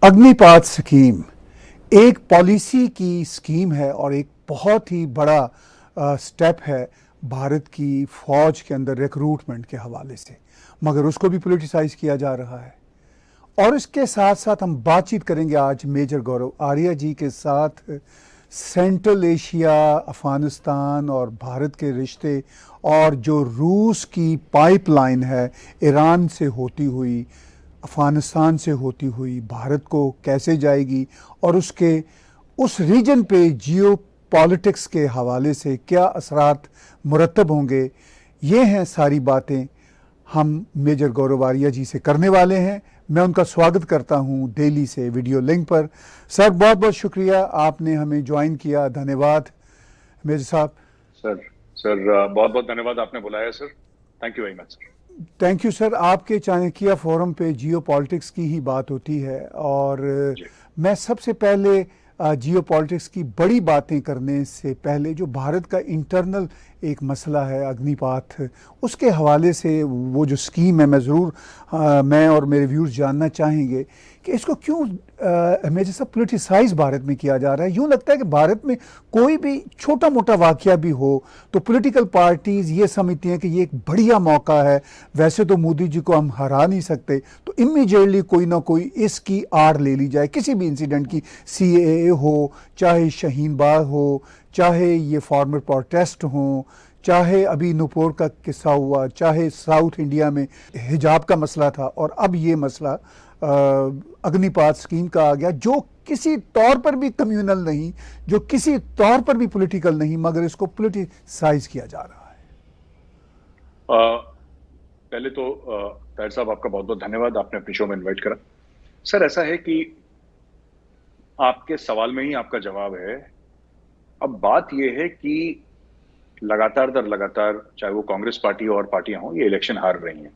अग्निपाथ scheme एक policy की scheme है और एक बहुत ही बड़ा स्टेप है भारत की फौज के अंदर रिक्रूटमेंट के हवाले से, मगर उसको भी पॉलिटिसाइज किया जा रहा है। और इसके साथ साथ हम बातचीत करेंगे आज मेजर गौरव आर्या जी के साथ सेंट्रल एशिया, अफगानिस्तान और भारत के रिश्ते, और जो रूस की पाइपलाइन है ईरान से होती हुई, अफगानिस्तान से होती हुई भारत को कैसे जाएगी, और उसके उस रीजन पे जियो पॉलिटिक्स के हवाले से क्या असरात मुरतब होंगे। ये हैं सारी बातें हम मेजर गौरव आर्या जी से करने वाले हैं। मैं उनका स्वागत करता हूं दिल्ली से वीडियो लिंक पर। सर, बहुत बहुत शुक्रिया, आपने हमें ज्वाइन किया। धन्यवाद मेजर साहब। सर बहुत बहुत धन्यवाद, आपने बुलाया sir. Thank you very much sir. Thank you sir. आपके चाणक्य फोरम पे जियो पॉलिटिक्स की ही बात होती है, और मैं सबसे पहले जियो पॉलिटिक्स की बड़ी बातें करने से पहले जो भारत का इंटरनल एक मसला है अग्निपाथ, उसके हवाले से वो जो स्कीम है, मैं ज़रूर मैं और मेरे व्यूअर्स जानना चाहेंगे कि इसको क्यों हमें जैसा पॉलिटिसाइज भारत में किया जा रहा है। यूँ लगता है कि भारत में कोई भी छोटा मोटा वाक़या भी हो तो पॉलिटिकल पार्टीज़ ये समझती हैं कि ये एक बढ़िया मौका है, वैसे तो मोदी जी को हम हरा नहीं सकते, तो इमीडिएटली कोई ना कोई इसकी आड़ ले ली जाए। किसी भी इंसिडेंट की, CAA हो, चाहे शाहीन बाग हो, चाहे ये फार्मर प्रोटेस्ट हों, चाहे अभी नुपुर का किस्सा हुआ, चाहे साउथ इंडिया में हिजाब का मसला था, और अब ये मसला अग्निपाथ स्कीम का आ गया, जो किसी तौर पर भी कम्युनल नहीं, जो किसी तौर पर भी पॉलिटिकल नहीं, मगर इसको पॉलिटिसाइज किया जा रहा है। पहले तो ताहिर साहब, आपका बहुत बहुत धन्यवाद, आपने अपनी शो में इनवाइट करा। सर, ऐसा है कि आपके सवाल में ही आपका जवाब है। अब बात यह है कि लगातार दर लगातार, चाहे वो कांग्रेस पार्टी और पार्टियां हों, ये इलेक्शन हार रही हैं।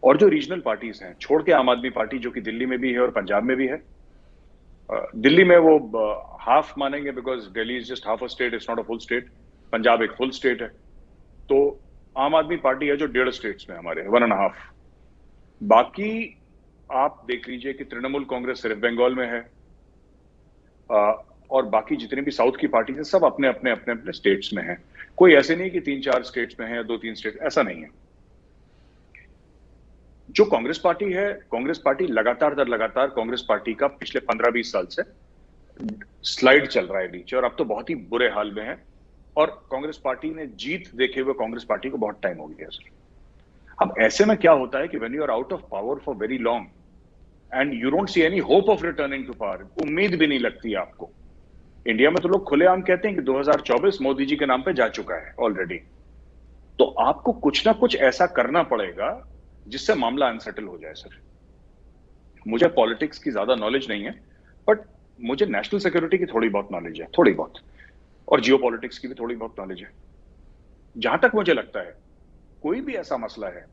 और जो रीजनल पार्टीज हैं, छोड़ के आम आदमी पार्टी जो कि दिल्ली में भी है और पंजाब में भी है, दिल्ली में वो हाफ मानेंगे because Delhi is just half a state, it's not a full state. Punjab एक फुल स्टेट है। तो आम आदमी पार्टी है जो 1.5 स्टेट्स में, हमारे 1.5। बाकी आप देख लीजिए कि तृणमूल कांग्रेस सिर्फ बंगाल में है, और बाकी जितने भी साउथ की पार्टी है सब अपने अपने अपने अपने स्टेट्स में है। कोई ऐसे नहीं कि 3-4 स्टेट्स में है या 2-3 स्टेट, ऐसा नहीं है। जो कांग्रेस पार्टी है, कांग्रेस पार्टी लगातार दर लगातार, कांग्रेस पार्टी का पिछले 15-20 साल से स्लाइड चल रहा है नीचे, और अब तो बहुत ही बुरे हाल में है। और कांग्रेस पार्टी ने जीत देखे हुए कांग्रेस पार्टी को बहुत टाइम हो गया सर। अब ऐसे में क्या होता है कि when you are out of power for very long and you don't see any hope of returning to power, उम्मीद भी नहीं लगती आपको। इंडिया में तो लोग खुलेआम कहते हैं कि 2024 मोदी जी के नाम पे जा चुका है ऑलरेडी। तो आपको कुछ ना कुछ ऐसा करना पड़ेगा जिससे मामला अनसेटल हो जाए सर। मुझे पॉलिटिक्स की ज्यादा नॉलेज नहीं है, बट मुझे नेशनल सिक्योरिटी की थोड़ी बहुत नॉलेज है, थोड़ी बहुत, और जियो पॉलिटिक्स की भी थोड़ी बहुत नॉलेज है। जहां तक मुझे लगता है, कोई भी ऐसा मसला है,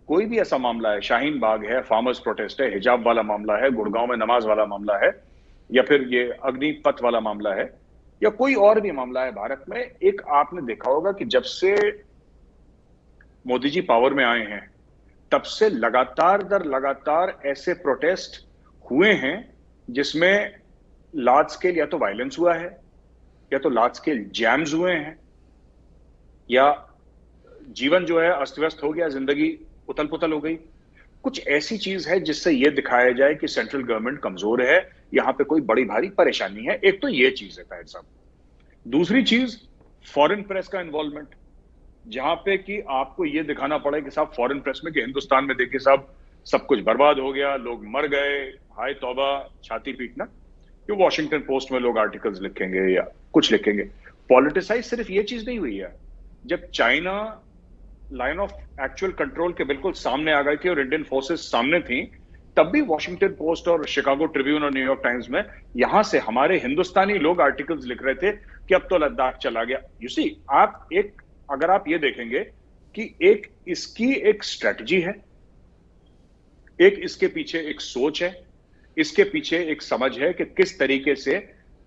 कोई भी ऐसा मामला है, शाहीन बाग है, फार्मर्स प्रोटेस्ट है, हिजाब वाला मामला है, गुड़गांव में नमाज वाला मामला है, या फिर ये अग्निपथ वाला मामला है, या कोई और भी मामला है भारत में, एक आपने देखा होगा कि जब से मोदी जी पावर में आए हैं तब से लगातार दर लगातार ऐसे प्रोटेस्ट हुए हैं जिसमें लार्ज स्केल या तो वायलेंस हुआ है, या तो लार्ज स्केल जैम्स हुए हैं, या जीवन जो है अस्त व्यस्त हो गया, जिंदगी उथल पुथल हो गई। कुछ ऐसी चीज है जिससे यह दिखाया जाए कि सेंट्रल गवर्नमेंट कमजोर है, यहां पे कोई बड़ी भारी परेशानी है। एक तो यह चीज है ताहिर साहब। दूसरी चीज, फॉरेन प्रेस का इन्वॉल्वमेंट, जहां पे कि आपको यह दिखाना पड़े कि साहब फॉरेन प्रेस में कि हिंदुस्तान में देखिए साहब सब कुछ बर्बाद हो गया, लोग मर गए, हाय तौबा, छाती पीटना। कि वॉशिंगटन पोस्ट में लोग आर्टिकल्स लिखेंगे या कुछ लिखेंगे। पॉलिटिसाइज सिर्फ ये चीज नहीं हुई है। जब China line of actual control के बिल्कुल सामने आ गई थी और इंडियन फोर्सेस सामने थी, तब भी वॉशिंगटन पोस्ट और शिकागो ट्रिब्यून और न्यूयॉर्क टाइम्स में यहां से हमारे हिंदुस्तानी लोग आर्टिकल्स लिख रहे थे कि अब तो लद्दाख चला गया। यू सी, आप एक, अगर आप ये देखेंगे कि एक इसकी एक स्ट्रेटजी है, एक इसके पीछे एक सोच है, इसके पीछे एक समझ है कि किस तरीके से,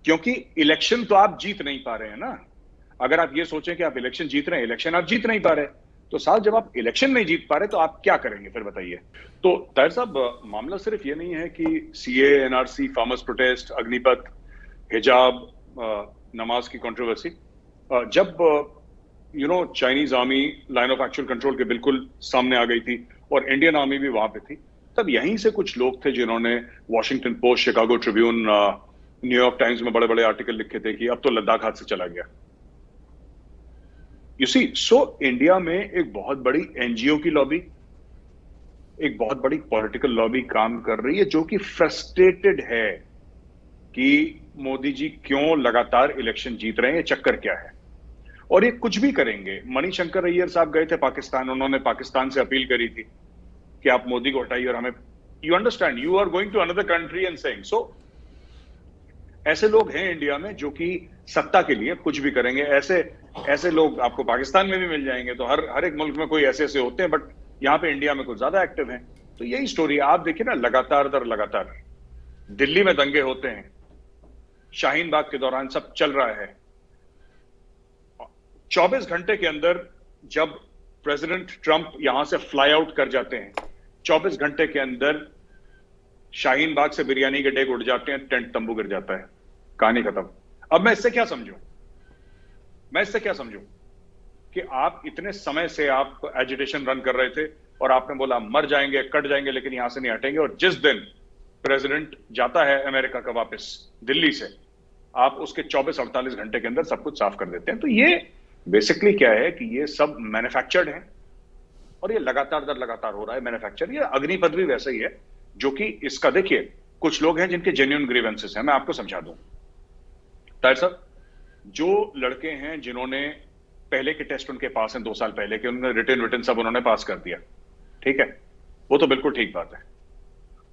क्योंकि इलेक्शन तो आप जीत नहीं पा रहे हैं ना। अगर आप ये सोचें कि आप इलेक्शन जीत रहे हैं, इलेक्शन आप जीत नहीं पा रहे, तो साहब जब आप इलेक्शन नहीं जीत पा रहे तो आप क्या करेंगे फिर बताइए। तो ताहिर साहब मामला सिर्फ ये नहीं है कि CAA, NRC, farmers protest, Agnipath, हिजाब, नमाज की कंट्रोवर्सी, जब Chinese army line of actual control के बिल्कुल सामने आ गई थी और इंडियन आर्मी भी वहां पे थी, तब यहीं से कुछ लोग थे जिन्होंने Washington post, Chicago Tribune, New York times में बड़े बड़े आर्टिकल लिखे थे कि अब तो लद्दाख हाथ से चला गया। यू सी, सो इंडिया में एक बहुत बड़ी एनजीओ की लॉबी, एक बहुत बड़ी पॉलिटिकल लॉबी काम कर रही है जो कि फ्रस्ट्रेटेड है कि मोदी जी क्यों लगातार इलेक्शन जीत रहे हैं, चक्कर क्या है, और ये कुछ भी करेंगे। मणिशंकर अय्यर साहब गए थे पाकिस्तान, उन्होंने पाकिस्तान से अपील करी थी कि आप मोदी को हटाइए और हमें, you understand, you are going to another country and saying so. ऐसे लोग हैं इंडिया में जो कि सत्ता के लिए कुछ भी करेंगे। ऐसे लोग आपको पाकिस्तान में भी मिल जाएंगे। तो हर एक मुल्क में कोई ऐसे ऐसे होते हैं, बट यहां पे इंडिया में कुछ ज्यादा एक्टिव हैं। तो यही स्टोरी आप देखिए ना, लगातार दर लगातार दिल्ली में दंगे होते हैं, शाहीन बाग के दौरान सब चल रहा है। 24 घंटे के अंदर जब प्रेसिडेंट ट्रंप यहां से फ्लाई आउट कर जाते हैं, 24 घंटे के अंदर शाहीन बाग से बिरयानी के डेग उड़ जाते हैं, टेंट तंबू गिर जाता है, कहानी खत्म। अब मैं इससे क्या समझूं कि आप इतने समय से आप एजिटेशन रन कर रहे थे और आपने बोला मर जाएंगे, कट जाएंगे, लेकिन यहां से नहीं हटेंगे, और जिस दिन प्रेसिडेंट जाता है अमेरिका का वापस दिल्ली से, आप उसके 24-48 घंटे के अंदर सब कुछ साफ कर देते हैं। तो ये बेसिकली क्या है कि ये सब मैन्युफैक्चर्ड है और ये लगातार दर लगातार हो रहा है मैन्युफैक्चर। ये अग्निपथ भी वैसा ही है, जो कि इसका देखिए, कुछ लोग हैं जिनके जेन्युइन ग्रीवेंसेस हैं। मैं आपको समझा दूं ताहिर साहब, जो लड़के हैं जिन्होंने पहले के टेस्ट उनके पास हैं 2 साल पहले के, उन्होंने रिटर्न सब उन्होंने पास कर दिया, ठीक है, वो तो बिल्कुल ठीक बात है,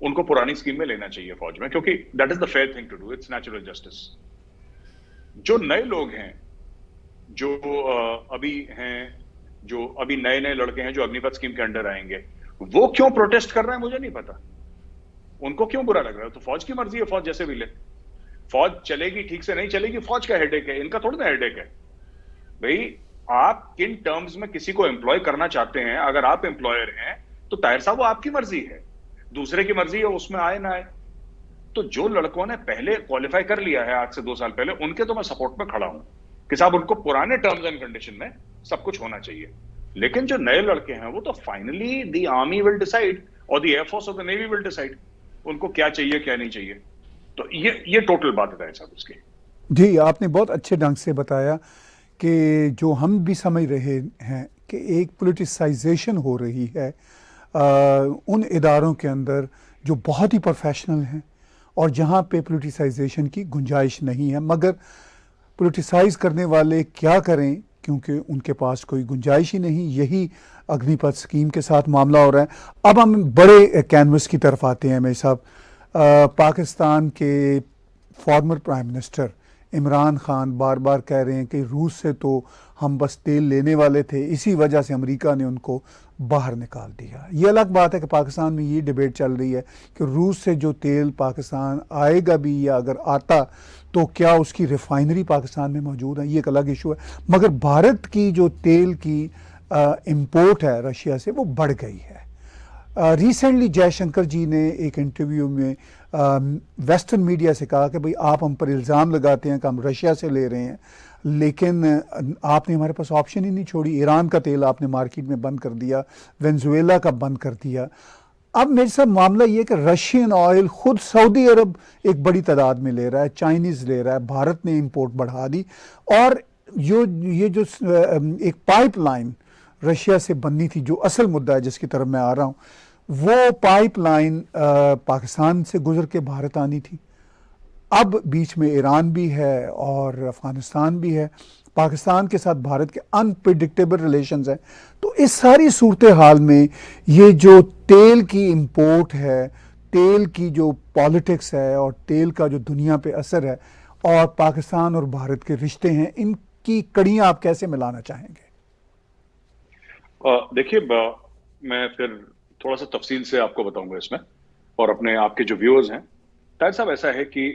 उनको पुरानी स्कीम में लेना चाहिए फौज में, क्योंकि that is the fair thing to do, it's natural justice. जो नए लोग हैं, जो अभी नए लड़के हैं जो अग्निपथ स्कीम के अंडर आएंगे, वो क्यों प्रोटेस्ट कर रहे हैं मुझे नहीं पता, उनको क्यों बुरा लग रहा है। तो फौज की मर्जी है, फौज जैसे भी ले, फौज चलेगी ठीक से, नहीं चलेगी फौज का हेडेक है, इनका थोड़ा ना हेडेक है। भाई आप किन टर्म्स में किसी को एम्प्लॉय करना चाहते हैं, अगर आप एम्प्लॉयर हैं तो ताहिर साहब वो आपकी मर्जी है, दूसरे की मर्जी है उसमें आए ना आए। तो जो लड़कों ने पहले क्वालिफाई कर लिया है आज से 2 साल पहले, उनके तो मैं सपोर्ट में खड़ा हूं कि साहब उनको पुराने टर्म्स एंड कंडीशन में सब कुछ होना चाहिए। लेकिन जो नए लड़के हैं वो तो finally the army will decide और द एयरफोर्स और द नेवी विल डिसाइड उनको क्या चाहिए क्या नहीं चाहिए। तो ये टोटल बात है साहब उसकी। जी, आपने बहुत अच्छे ढंग से बताया कि जो हम भी समझ रहे हैं कि एक पोलिटिसाइजेशन हो रही है उन इदारों के अंदर जो बहुत ही प्रोफेशनल हैं और जहाँ पे पोलिटिसाइजेशन की गुंजाइश नहीं है, मगर पोलिटिसाइज करने वाले क्या करें क्योंकि उनके पास कोई गुंजाइश ही नहीं। यही अग्निपथ स्कीम के साथ मामला हो रहा है। अब हम बड़े कैनवस की तरफ आते हैं मेरे साहब। पाकिस्तान के former prime minister Imran Khan बार बार कह रहे हैं कि रूस से तो हम बस तेल लेने वाले थे, इसी वजह से अमेरिका ने उनको बाहर निकाल दिया। ये अलग बात है कि पाकिस्तान में ये डिबेट चल रही है कि रूस से जो तेल पाकिस्तान आएगा भी, या अगर आता तो क्या उसकी रिफाइनरी पाकिस्तान में मौजूद है, ये एक अलग इशू है। मगर भारत की जो तेल की इंपोर्ट है रशिया से, वो बढ़ गई है। रिसेंटली जयशंकर जी ने एक इंटरव्यू में वेस्टर्न मीडिया से कहा कि भाई आप हम पर इल्ज़ाम लगाते हैं कि हम रशिया से ले रहे हैं, लेकिन आपने हमारे पास ऑप्शन ही नहीं छोड़ी। ईरान का तेल आपने मार्केट में बंद कर दिया, वेनेजुएला का बंद कर दिया। अब मेरे साथ मामला ये कि रशियन ऑयल खुद सऊदी अरब एक बड़ी तादाद में ले रहा है, चाइनीज़ ले रहा है, भारत ने इंपोर्ट बढ़ा दी। और ये जो एक पाइपलाइन रशिया से बननी थी, जो असल मुद्दा है जिसकी तरफ मैं आ रहा हूँ, वो पाइपलाइन पाकिस्तान से गुजर के भारत आनी थी। अब बीच में ईरान भी है और अफ़गानिस्तान भी है, पाकिस्तान के साथ भारत के अनप्रिडिक्टेबल रिलेशंस हैं। तो इस सारी सूरत हाल में ये जो तेल की इंपोर्ट है, तेल की जो पॉलिटिक्स है और तेल का जो दुनिया पे असर है और पाकिस्तान और भारत के रिश्ते हैं, इनकी कड़ियाँ आप कैसे मिलाना चाहेंगे? देखिए, मैं फिर थोड़ा सा तफसील से आपको बताऊंगा इसमें, और अपने आपके जो व्यूअर्स हैं। ताहिर साहब, ऐसा है कि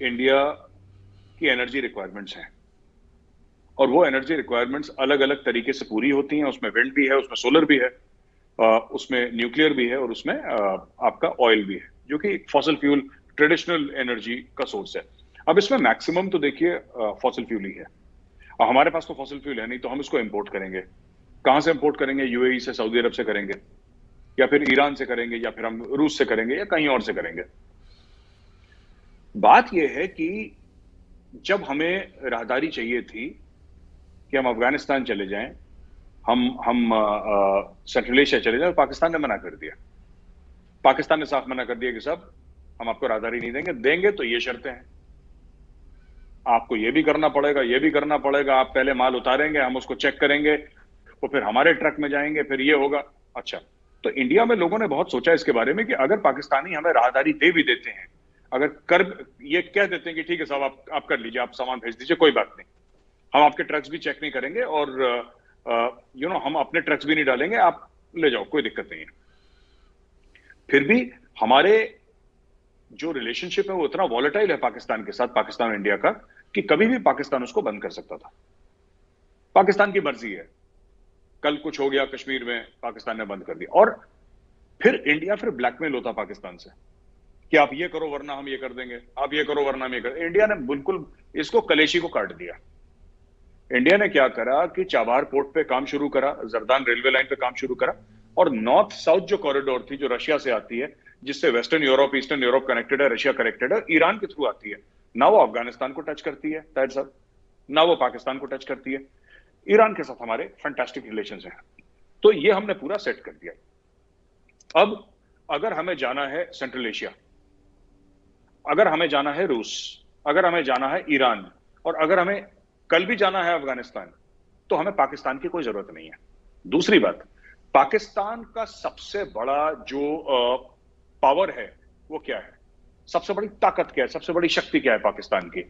इंडिया की एनर्जी रिक्वायरमेंट्स हैं और वो एनर्जी रिक्वायरमेंट्स अलग अलग तरीके से पूरी होती हैं। उसमें विंड भी है, उसमें सोलर भी है, उसमें न्यूक्लियर भी है, और उसमें आपका ऑयल भी है, जो कि फॉसिल फ्यूल ट्रेडिशनल एनर्जी का सोर्स है। अब इसमें मैक्सिमम तो देखिए फॉसिल फ्यूल ही है, और हमारे पास तो फॉसिल फ्यूल है नहीं, तो हम इसको इंपोर्ट करेंगे। कहां से इंपोर्ट करेंगे? यूएई से, सऊदी अरब से करेंगे, या फिर ईरान से करेंगे, या फिर हम रूस से करेंगे, या कहीं और से करेंगे। बात यह है कि जब हमें राहदारी चाहिए थी कि हम अफगानिस्तान चले जाएं, हम सेंट्रल एशिया चले जाएं, पाकिस्तान ने मना कर दिया। पाकिस्तान ने साफ मना कर दिया कि साहब हम आपको राहदारी नहीं देंगे, देंगे तो ये शर्तें हैं, आपको ये भी करना पड़ेगा, ये भी करना पड़ेगा, आप पहले माल उतारेंगे, हम उसको चेक करेंगे, वो फिर हमारे ट्रक में जाएंगे, फिर ये होगा। अच्छा, तो इंडिया में लोगों ने बहुत सोचा इसके बारे में कि अगर पाकिस्तानी हमें राहदारी दे भी देते हैं, अगर कर ये कह देते हैं कि ठीक है साहब आप कर लीजिए, आप सामान भेज दीजिए, कोई बात नहीं, हम आपके ट्रक्स भी चेक नहीं करेंगे, और हम अपने ट्रक्स भी नहीं डालेंगे, आप ले जाओ, कोई दिक्कत नहीं है। फिर भी हमारे जो रिलेशनशिप है वो इतना वॉलेटाइल है पाकिस्तान के साथ, पाकिस्तान और इंडिया का, कि कभी भी पाकिस्तान उसको बंद कर सकता था। पाकिस्तान की मर्जी है, कल कुछ हो गया कश्मीर में, पाकिस्तान ने बंद कर दिया, और फिर इंडिया फिर ब्लैकमेल होता पाकिस्तान से कि आप ये करो वरना हम ये कर देंगे, आप ये करो वरना हम ये कर। इंडिया ने बिल्कुल इसको कलेशी को काट दिया। इंडिया ने क्या करा कि चाबार पोर्ट पे काम शुरू करा, जरदान रेलवे लाइन पे काम शुरू करा, और नॉर्थ साउथ जो कॉरिडोर थी, जो रशिया से आती है, जिससे western Europe eastern Europe connected है, रशिया कनेक्टेड है, ईरान के थ्रू आती है, ना वो अफगानिस्तान को टच करती है ताहिर साहब, ना वो पाकिस्तान को टच करती है। ईरान के साथ हमारे फैंटास्टिक रिलेशंस हैं, तो ये हमने पूरा सेट कर दिया। अब अगर हमें जाना है सेंट्रल एशिया, अगर हमें जाना है रूस, अगर हमें जाना है ईरान, और अगर हमें कल भी जाना है अफगानिस्तान, तो हमें पाकिस्तान की कोई जरूरत नहीं है। दूसरी बात, पाकिस्तान का सबसे बड़ा जो पावर है वो क्या है? सबसे बड़ी ताकत क्या है? सबसे बड़ी शक्ति क्या है पाकिस्तान की?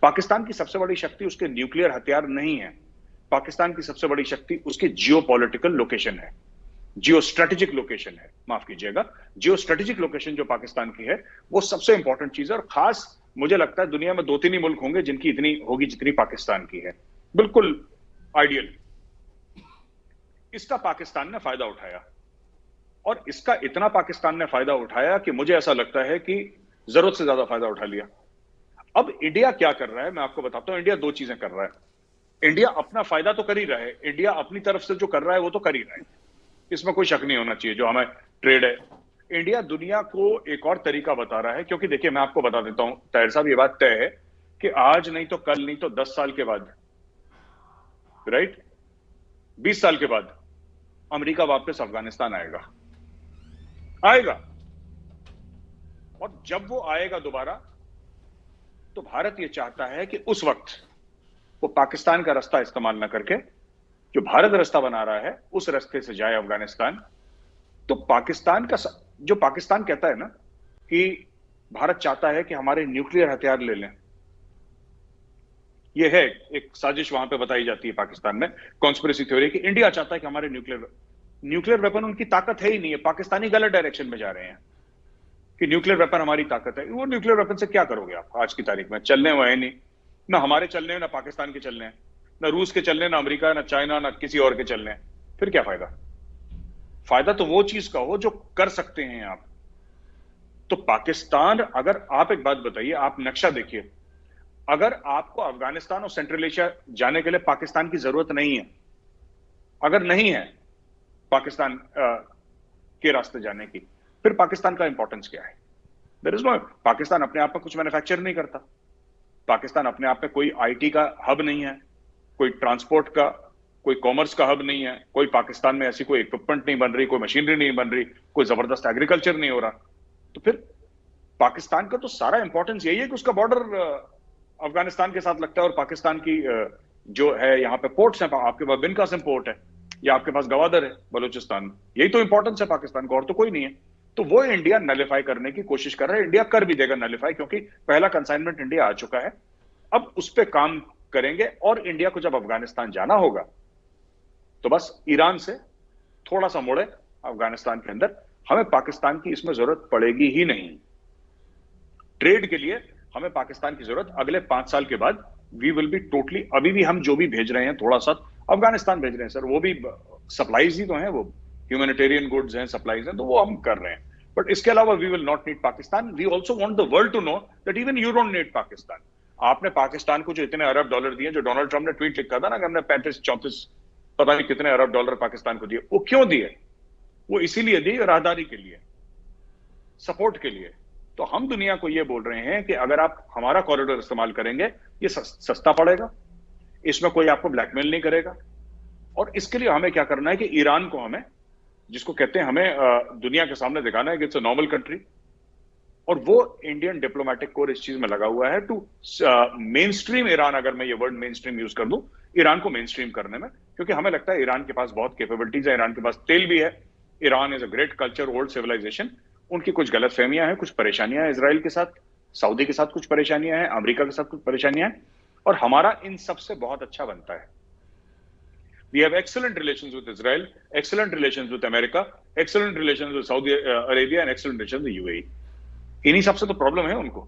पाकिस्तान की सबसे बड़ी शक्ति उसके न्यूक्लियर हथियार नहीं है। पाकिस्तान की सबसे बड़ी शक्ति उसकी जियोपॉलिटिकल लोकेशन है, जियो स्ट्रेटेजिक लोकेशन है, माफ कीजिएगा, जियो स्ट्रेटेजिक लोकेशन जो पाकिस्तान की है, वो सबसे इंपॉर्टेंट चीज है। और खास मुझे लगता है दुनिया में 2-3 ही मुल्क होंगे जिनकी इतनी होगी जितनी पाकिस्तान की है, बिल्कुल आइडियल। इसका पाकिस्तान ने फायदा उठाया, और इसका इतना पाकिस्तान ने फायदा उठाया कि मुझे ऐसा लगता है कि जरूरत से ज्यादा फायदा उठा लिया। अब इंडिया क्या कर रहा है, मैं आपको बताता हूं। इंडिया 2 चीजें कर रहा है। इंडिया अपना फायदा तो कर ही रहा है, इंडिया अपनी तरफ से जो कर रहा है वो तो कर ही रहा है, इसमें कोई शक नहीं होना चाहिए। जो हमें ट्रेड है, इंडिया दुनिया को एक और तरीका बता रहा है, क्योंकि देखिए मैं आपको बता देता हूं ताहिर साहब, ये बात तय है कि आज नहीं तो कल, नहीं तो 10 साल के बाद, राइट, 20 साल के बाद अमेरिका वापस अफगानिस्तान आएगा। और जब वो आएगा दोबारा, तो भारत ये चाहता है कि उस वक्त वो पाकिस्तान का रास्ता इस्तेमाल ना करके, जो भारत रास्ता बना रहा है उस रास्ते से जाए अफगानिस्तान। तो पाकिस्तान का जो पाकिस्तान कहता है ना कि भारत चाहता है कि हमारे न्यूक्लियर हथियार ले लें, ये है एक साजिश वहां पे बताई जाती है पाकिस्तान में, कॉन्स्पिरेसी थ्योरी, कि इंडिया चाहता है कि हमारे न्यूक्लियर वेपन, उनकी ताकत है ही नहीं है। पाकिस्तानी गलत डायरेक्शन में जा रहे हैं कि न्यूक्लियर वेपन हमारी ताकत है। वो न्यूक्लियर वेपन से क्या करोगे आप? आज की तारीख में चलने हुए है नहीं, ना हमारे चलने हैं, ना पाकिस्तान के चलने हैं, ना रूस के चलने, ना अमेरिका, ना चाइना, ना किसी और के चलने हैं। फिर क्या फायदा? फायदा तो वो चीज का हो जो कर सकते हैं आप। तो पाकिस्तान, अगर आप एक बात बताइए, आप नक्शा देखिए, अगर आपको अफगानिस्तान और सेंट्रल एशिया जाने के लिए पाकिस्तान की जरूरत नहीं है, अगर नहीं है पाकिस्तान के रास्ते जाने की, फिर पाकिस्तान का इंपॉर्टेंस क्या है? देयर इज नो, पाकिस्तान अपने आप में कुछ मैन्युफैक्चर नहीं करता, पाकिस्तान अपने आप में कोई आईटी का हब नहीं है, कोई ट्रांसपोर्ट का, कोई कॉमर्स का हब नहीं है, कोई पाकिस्तान में ऐसी कोई इक्विपमेंट नहीं बन रही, कोई मशीनरी नहीं बन रही, कोई जबरदस्त एग्रीकल्चर नहीं हो रहा। तो फिर पाकिस्तान का तो सारा इंपॉर्टेंस यही है कि उसका बॉर्डर अफगानिस्तान के साथ लगता है, और पाकिस्तान की जो है यहाँ पे पोर्ट्स हैं, आपके पास बिन कासिम पोर्ट है, या आपके पास गवादर है बलूचिस्तान में, यही तो इंपॉर्टेंस है पाकिस्तान को, और तो कोई नहीं है। तो वो इंडिया नलिफाई करने की कोशिश कर रहा है, इंडिया कर भी देगा नलिफाई, क्योंकि पहला कंसाइनमेंट इंडिया आ चुका है। अब उस पर काम करेंगे, और इंडिया को जब अफगानिस्तान जाना होगा तो बस ईरान से थोड़ा सा मोड़े अफगानिस्तान के अंदर, हमें पाकिस्तान की इसमें जरूरत पड़ेगी ही नहीं। ट्रेड के लिए हमें पाकिस्तान की जरूरत अगले 5 साल के बाद वी विल बी टोटली, अभी भी हम जो भी भेज रहे हैं थोड़ा सा अफगानिस्तान भेज रहे हैं सर, वो भी सप्लाईज ही तो हैं, वो ह्यूमैनिटेरियन गुड्स हैं, सप्लाईज हैं, तो वो हम कर रहे हैं। बट इसके अलावा we will not need Pakistan. We also want the world to know that even you don't need Pakistan. आपने पाकिस्तान को जो इतने अरब डॉलर दिए, जो डोनाल्ड ट्रंप ने ट्वीट लिखा था ना कि हमने 35-34 पता नहीं कितने अरब डॉलर पाकिस्तान को दिए, वो क्यों दिए? वो इसीलिए दिए राहदारी के लिए, सपोर्ट के लिए। तो हम दुनिया को ये बोल रहे हैं कि अगर आप हमारा कॉरिडोर इस्तेमाल करेंगे, ये सस्ता पड़ेगा, इसमें कोई आपको ब्लैकमेल नहीं करेगा। और इसके लिए हमें क्या करना है कि ईरान को हमें, जिसको कहते हैं, हमें दुनिया के सामने दिखाना है कि इट्स अ नॉर्मल कंट्री। और वो इंडियन डिप्लोमेटिक कोर इस चीज में लगा हुआ है टू मेन स्ट्रीम ईरान, अगर मैं ये वर्ड मेन स्ट्रीम यूज कर दूं, ईरान को मेन स्ट्रीम करने में, क्योंकि हमें लगता है ईरान के पास बहुत कैपेबिलिटीज है, ईरान के पास तेल भी है, Iran is a great culture, old civilization. उनकी कुछ गलत फहमियां हैं, कुछ परेशानियां हैं इसराइल के साथ, सऊदी के साथ कुछ परेशानियां हैं, अमेरिका के साथ कुछ परेशानियां हैं, और हमारा इन सबसे बहुत अच्छा बनता है। We have excellent relations with Israel, excellent relations with America, excellent relations with Saudi Arabia and excellent relations with UAE. इन्हीं सबसे तो प्रॉब्लम है उनको,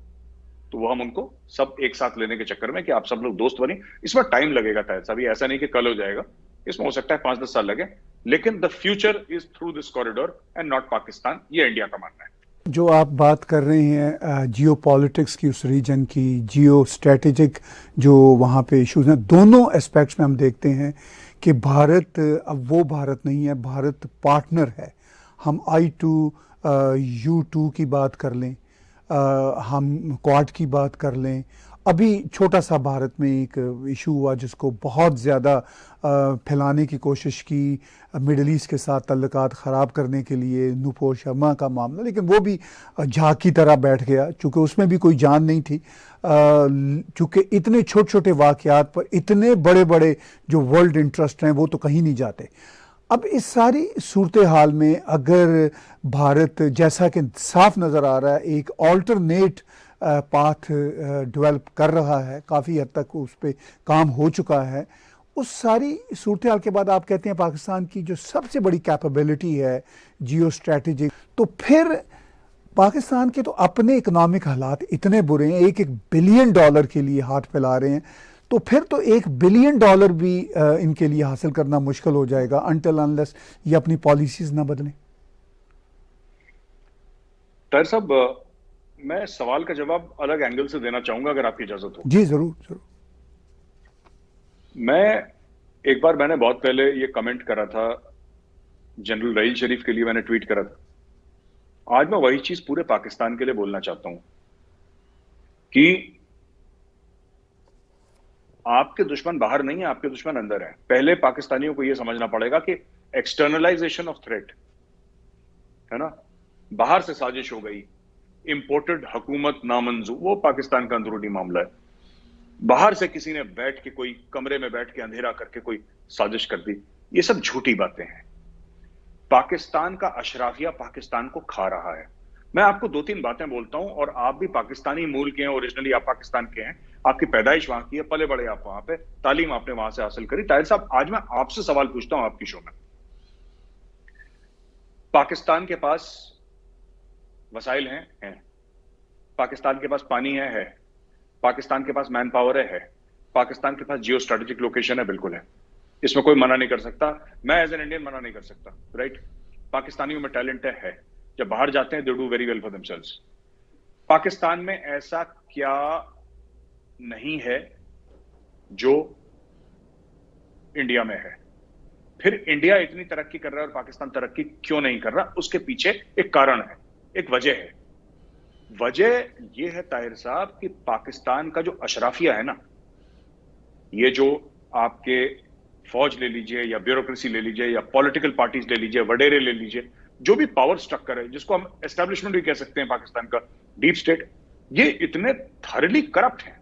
तो वो हम उनको सब एक साथ लेने के चक्कर में कि आप सब लोग दोस्त बने, इसमें टाइम लगेगा ताहिर साहब, ऐसा नहीं कि कल हो जाएगा, इसमें हो सकता है 5-10 साल लगे, लेकिन the future is through this corridor and not Pakistan, ये इंडिया का मानना है। जो आप बात कर रहे हैं जियो पॉलिटिक्स की, उस रीजन की जियो स्ट्रेटेजिक जो वहाँ पे इश्यूज हैं, दोनों एस्पेक्ट्स में हम देखते हैं कि भारत अब वो भारत नहीं है, भारत पार्टनर है। हम I2U2 की बात कर लें, हम क्वाड की बात कर लें, अभी छोटा सा भारत में एक इशू हुआ जिसको बहुत ज़्यादा फैलाने की कोशिश की, मिडल ईस्ट के साथ तल्लुकात ख़राब करने के लिए, नूपुर शर्मा का मामला, लेकिन वो भी झाग की तरह बैठ गया, चूँकि उसमें भी कोई जान नहीं थी। चूँकि इतने छोटे छोटे वाक़यात पर इतने बड़े बड़े जो वर्ल्ड इंटरेस्ट हैं वो तो कहीं नहीं जाते। अब इस सारी सूरत हाल में अगर भारत, जैसा कि साफ नज़र आ रहा है, एक ऑल्टरनेट पाथ डेवलप कर रहा है, काफ़ी हद तक उस पर काम हो चुका है, उस सारी सूरत हाल के बाद आप कहते हैं पाकिस्तान की जो सबसे बड़ी कैपेबिलिटी है जियो स्ट्रैटेजिक, तो फिर पाकिस्तान के तो अपने इकोनॉमिक हालात इतने बुरे हैं, $1 बिलियन के लिए हाथ फैला रहे हैं, तो फिर तो $1 बिलियन भी इनके लिए हासिल करना मुश्किल हो जाएगा अनटिल अनलेस ये अपनी पॉलिसीज ना बदलें। ताहिर साहब, मैं सवाल का जवाब अलग एंगल से देना चाहूंगा अगर आपकी इजाजत हो। जी जरूर जरूर। एक बार मैंने बहुत पहले ये कमेंट करा था, जनरल रहील शरीफ के लिए मैंने ट्वीट करा था। आज मैं वही चीज पूरे पाकिस्तान के लिए बोलना चाहता हूं कि आपके दुश्मन बाहर नहीं है, आपके दुश्मन अंदर है। पहले पाकिस्तानियों को यह समझना पड़ेगा कि एक्सटर्नलाइजेशन ऑफ थ्रेट है ना, बाहर से साजिश हो गई, इंपोर्टेड हुकूमत नामंजूर, वो पाकिस्तान का अंदरूनी मामला है। बाहर से किसी ने बैठ के, कोई कमरे में बैठ के अंधेरा करके कोई साजिश कर दी, ये सब झूठी बातें हैं। पाकिस्तान का अशराफिया पाकिस्तान को खा रहा है। मैं आपको 2-3 बातें बोलता हूं, और आप भी पाकिस्तानी मूल के हैं, ओरिजिनली आप पाकिस्तान के हैं, आपकी पैदाइश वहां की है, पले बड़े आप वहां पे, तालीम आपने वहां से हासिल करी। ताहिर साहब, आज मैं आपसे सवाल पूछता हूं आपकी शो में, पाकिस्तान के पास वसाइल हैं, पाकिस्तान के पास पानी है, पाकिस्तान के पास मैन पावर है, पाकिस्तान के पास जियो स्ट्रेटेजिक लोकेशन है, बिल्कुल है, इसमें कोई मना नहीं कर सकता, मैं एज एन इंडियन मना नहीं कर सकता, राइट। पाकिस्तानियों में टैलेंट है, जब बाहर जाते हैं they do very well for themselves. Pakistan में ऐसा क्या नहीं है जो इंडिया में है? फिर इंडिया इतनी तरक्की कर रहा है और पाकिस्तान तरक्की क्यों नहीं कर रहा? उसके पीछे एक कारण है, एक वजह है। वजह यह है ताहिर साहब कि पाकिस्तान का जो अशराफिया है ना, ये जो आपके फौज ले लीजिए या ब्यूरोक्रेसी ले लीजिए या पॉलिटिकल पार्टीज ले लीजिए, वडेरे ले लीजिए, जो भी पावर स्ट्रक्चर है, जिसको हम एस्टेब्लिशमेंट भी कह सकते हैं पाकिस्तान का, डीप स्टेट, ये इतने थरली करप्ट हैं,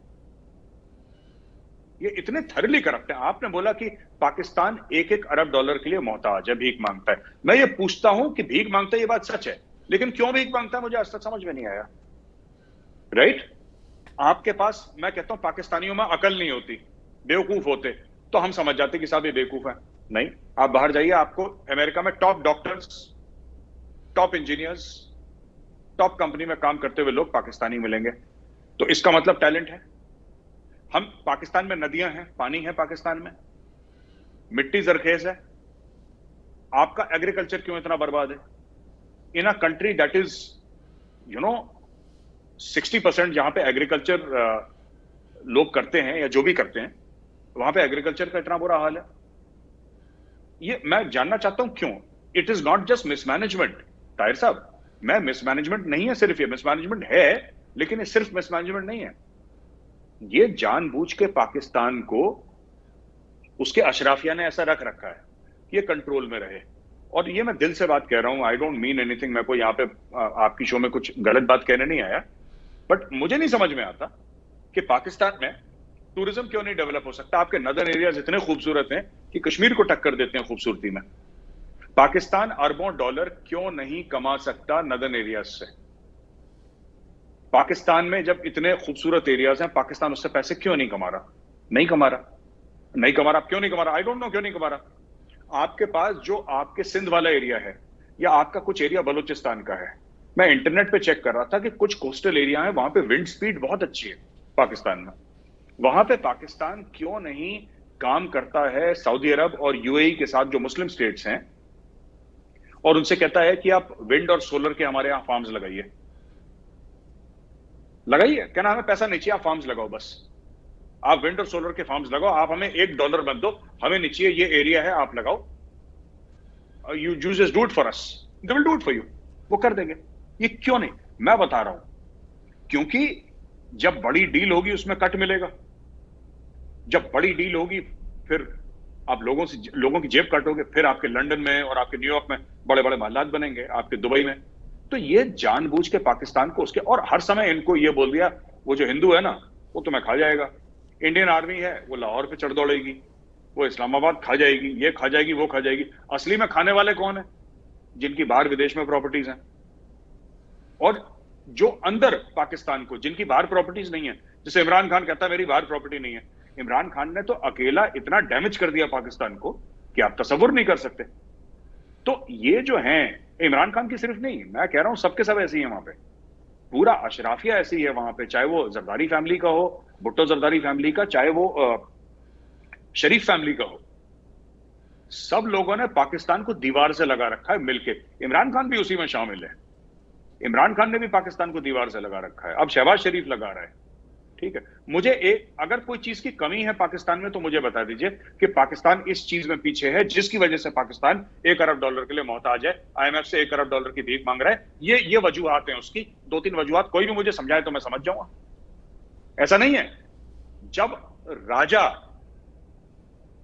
ये इतने थरली करप्ट हैं। आपने बोला कि पाकिस्तान $1 अरब के लिए मोहताज है, भीख मांगता है। मैं ये पूछता हूं कि भीख मांगता है, ये बात सच है, लेकिन क्यों भीख मांगता है मुझे आज तक समझ में नहीं आया, राइट। आपके पास, मैं कहता हूं पाकिस्तानियों में अकल नहीं होती, बेवकूफ होते, तो हम समझ जाते कि साहब ये बेवकूफ है। नहीं, आप बाहर जाइए, आपको अमेरिका में top doctors, top engineers, top company में काम करते हुए लोग पाकिस्तानी मिलेंगे, तो इसका मतलब टैलेंट है। हम पाकिस्तान में नदियां हैं, पानी है पाकिस्तान में, मिट्टी जरखेज है, आपका एग्रीकल्चर क्यों इतना बर्बाद है? इन अ कंट्री दैट इज 60% जहां पे एग्रीकल्चर लोग करते हैं या जो भी करते हैं, वहां पे एग्रीकल्चर का इतना बुरा हाल है। ये मैं जानना चाहता हूं क्यों। It is not just mismanagement Tahir साहब, मैं मिसमैनेजमेंट नहीं है सिर्फ, ये मिसमैनेजमेंट है, लेकिन ये सिर्फ मिसमैनेजमेंट नहीं है, ये जानबूझ के पाकिस्तान को उसके अशराफिया ने ऐसा रख रखा है कि ये कंट्रोल में रहे। और ये मैं दिल से बात कह रहा हूं, आई डोंट मीन एनीथिंग, मैं कोई यहाँ पे आपकी शो में कुछ गलत बात कहने नहीं आया, बट मुझे नहीं समझ में आता कि पाकिस्तान में टूरिज्म क्यों नहीं डेवलप हो सकता। आपके नदर्न एरियाज इतने खूबसूरत हैं कि कश्मीर को टक्कर देते हैं खूबसूरती में। पाकिस्तान अरबों डॉलर क्यों नहीं कमा सकता नदर्न एरियाज से? पाकिस्तान में जब इतने खूबसूरत एरियाज हैं, पाकिस्तान उससे पैसे क्यों नहीं कमा रहा? नहीं कमा रहा, नहीं कमा रहा। क्यों नहीं कमा रहा? आई डोंट नो क्यों नहीं कमा रहा। आपके पास जो आपके सिंध वाला एरिया है या आपका कुछ एरिया बलूचिस्तान का है, मैं इंटरनेट पे चेक कर रहा था कि कुछ कोस्टल एरिया है, वहां पे विंड स्पीड बहुत अच्छी है पाकिस्तान में। वहां पे पाकिस्तान क्यों नहीं काम करता है सऊदी अरब और यूएई के साथ, जो मुस्लिम स्टेट्स हैं, और उनसे कहता है कि आप विंड और सोलर के हमारे यहां फार्म्स लगाइए, लगाइए, क्या नाम है, पैसा नहीं चाहिए, आप फार्म्स लगाओ, बस आप विंड और सोलर के फार्म्स लगाओ, आप हमें $1 मत दो, हमें नहीं चाहिए, ये एरिया है, आप लगाओ, you just do it for us, they will do it for you, वो कर देंगे। ये क्यों नहीं? मैं बता रहा हूं, क्योंकि जब बड़ी डील होगी उसमें कट मिलेगा। जब बड़ी डील होगी फिर आप लोगों की जेब काटोगे, फिर आपके लंदन में और आपके न्यूयॉर्क में बड़े बड़े महलात बनेंगे, आपके दुबई में। तो ये जानबूझ के पाकिस्तान को उसके, और हर समय इनको ये बोल दिया वो जो हिंदू है ना वो तुम्हें खा जाएगा, इंडियन आर्मी है वो लाहौर पे चढ़ दौड़ेगी, वो इस्लामाबाद खा जाएगी, ये खा जाएगी, वो खा जाएगी। असली में खाने वाले कौन है? जिनकी बाहर विदेश में प्रॉपर्टीज हैं, और जो अंदर पाकिस्तान को, जिनकी बाहर प्रॉपर्टीज नहीं है। जैसे इमरान खान कहता है मेरी बाहर प्रॉपर्टी नहीं है। इमरान खान ने तो अकेला इतना डैमेज कर दिया पाकिस्तान को कि आप तसव्वुर नहीं कर सकते। तो ये जो हैं, इमरान खान की सिर्फ नहीं, मैं कह रहा हूं सबके सब ऐसी हैं वहां पे, पूरा अशराफिया ऐसी है वहां पे, चाहे वो जरदारी फैमिली का हो, भुट्टो जरदारी फैमिली का, चाहे वो शरीफ फैमिली का हो, सब लोगों ने पाकिस्तान को दीवार से लगा रखा है मिलके। इमरान खान भी उसी में शामिल है, इमरान खान ने भी पाकिस्तान को दीवार से लगा रखा है, अब शहबाज शरीफ लगा रहा है। ठीक है, मुझे अगर कोई चीज की कमी है पाकिस्तान में तो मुझे बता दीजिए कि पाकिस्तान इस चीज में पीछे है, जिसकी वजह से पाकिस्तान $1 अरब के लिए मोहताज है, IMF से $1 अरब की भीख मांग रहा है। ये वजूहात हैं उसकी, 2-3 वजूहात, कोई भी मुझे समझाए तो मैं समझ जाऊंगा। ऐसा नहीं है, जब राजा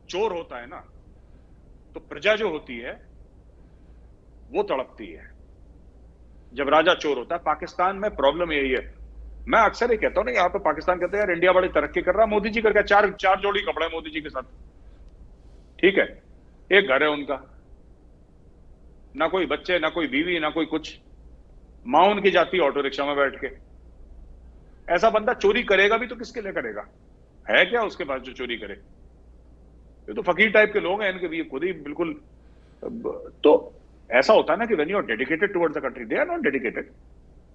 चोर होता है ना तो प्रजा जो होती है वो तड़पती है। जब राजा चोर होता है, पाकिस्तान में प्रॉब्लम यही है। मैं अक्सर ये कहता हूं ना, यहाँ पे पाकिस्तान कहते हैं यार इंडिया बड़ी तरक्की कर रहा है, मोदी जी करके चार जोड़ी कपड़े मोदी जी के साथ, ठीक है, एक घर है उनका, ना कोई बच्चे, ना कोई बीवी, ना कोई कुछ, मां उनकी जाती है ऑटो रिक्शा में बैठ के। ऐसा बंदा चोरी करेगा भी तो किसके लिए करेगा? है क्या उसके पास जो चोरी करे? ये तो फकीर टाइप के लोग हैं, इनके भी खुद ही बिल्कुल। तो ऐसा होता है ना कि when you are dedicated towards the country, they are not dedicated,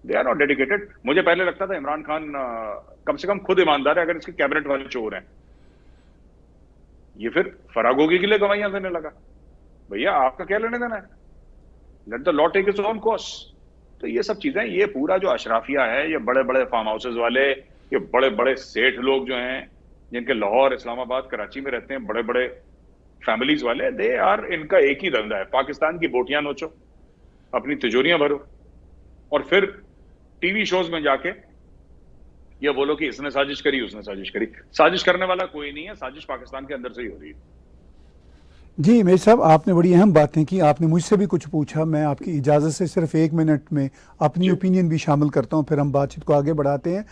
they are not dedicated. मुझे पहले लगता था इमरान खान कम से कम खुद ईमानदार है, अगर इसके कैबिनेट वाले चोर हैं। ये फिर फरागोगी के लिए गवाहियां देने लगा। भैया आपका क्या लेने देना है, let the law take its own course. तो ये सब चीजें, ये पूरा जो अशराफिया है, ये बड़े बड़े फार्म हाउसेज वाले, ये बड़े बड़े सेठ लोग जो हैं, जिनके लाहौर, इस्लामाबाद, कराची में रहते हैं, बड़े बड़े फैमिलीज वाले, दे आर, इनका एक ही धंधा है, पाकिस्तान की बोटियां नोचो, अपनी तिजोरियां भरो, और फिर टीवी शोज में जाके ये बोलो कि इसने साजिश करी, उसने साजिश करी। साजिश करने वाला कोई नहीं है, साजिश पाकिस्तान के अंदर से ही हो रही है। जी मेर साहब, आपने बड़ी अहम बातें की, आपने मुझसे भी कुछ पूछा, मैं आपकी इजाज़त से सिर्फ 1 मिनट में अपनी ओपिनियन भी शामिल करता हूं, फिर हम बातचीत को आगे बढ़ाते हैं।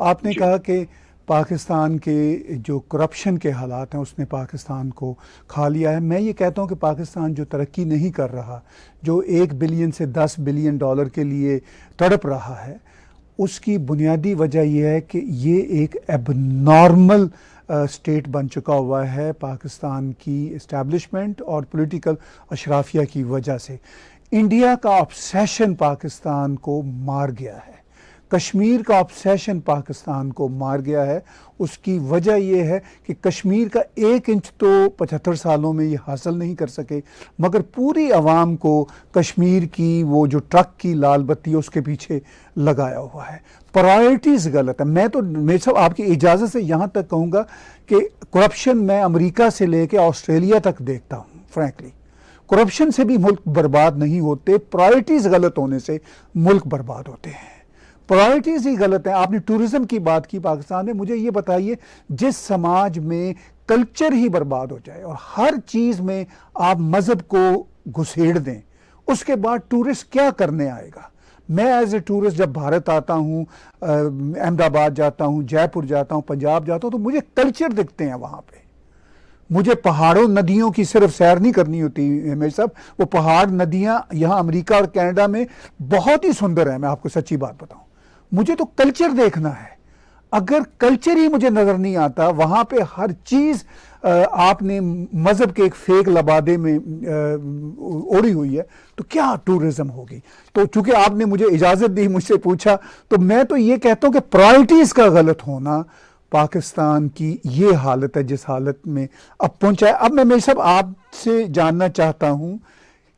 आपने कहा कि पाकिस्तान के जो करप्शन के हालात हैं उसने पाकिस्तान को खा लिया है। मैं ये कहता हूं कि पाकिस्तान जो तरक्की नहीं कर रहा, जो 1 बिलियन से 10 बिलियन डॉलर के लिए तड़प रहा है, उसकी बुनियादी वजह यह है कि ये एक एबनॉर्मल स्टेट बन चुका हुआ है पाकिस्तान की इस्टेब्लिशमेंट और पॉलिटिकल अशराफिया की वजह से। इंडिया का ऑब्सेशन पाकिस्तान को मार गया है। कश्मीर का ऑब्सेशन पाकिस्तान को मार गया है। उसकी वजह यह है कि कश्मीर का 1 इंच तो 75 सालों में ये हासिल नहीं कर सके, मगर पूरी आवाम को कश्मीर की वो जो ट्रक की लाल बत्ती है उसके पीछे लगाया हुआ है। प्रायोरिटीज़ गलत है। मैं तो मेरे साहब आपकी इजाज़त से यहाँ तक कहूँगा कि करप्शन मैं अमेरिका से लेकर ऑस्ट्रेलिया तक देखता हूँ। फ्रैंकली करप्शन से भी मुल्क बर्बाद नहीं होते, प्रायोरिटीज़ गलत होने से मुल्क बर्बाद होते हैं। प्रायोरिटीज़ ही गलत है। आपने टूरिज़्म की बात की पाकिस्तान में, मुझे ये बताइए, जिस समाज में कल्चर ही बर्बाद हो जाए और हर चीज़ में आप मज़हब को घुसेड़ दें, उसके बाद टूरिस्ट क्या करने आएगा? मैं एज ए टूरिस्ट जब भारत आता हूँ, अहमदाबाद जाता हूँ, जयपुर जाता हूँ, पंजाब जाता हूँ, तो मुझे कल्चर दिखते हैं वहाँ पे। मुझे पहाड़ों नदियों की सिर्फ सैर नहीं करनी होती है मेरे साहब, वो पहाड़ नदियाँ यहाँ अमेरिका और कनाडा में बहुत ही सुंदर है। मैं आपको सच्ची बात बताऊँ, मुझे तो कल्चर देखना है। अगर कल्चर ही मुझे नज़र नहीं आता, वहाँ पे हर चीज़ आपने मज़हब के एक फेक लबादे में ओढ़ी हुई है, तो क्या टूरिज़्म होगी? तो चूँकि आपने मुझे इजाज़त दी, मुझसे पूछा, तो मैं तो ये कहता हूँ कि प्रायोरिटीज़ का गलत होना पाकिस्तान की ये हालत है जिस हालत में अब पहुँचा है। अब मैं मेरे साहब आपसे जानना चाहता हूँ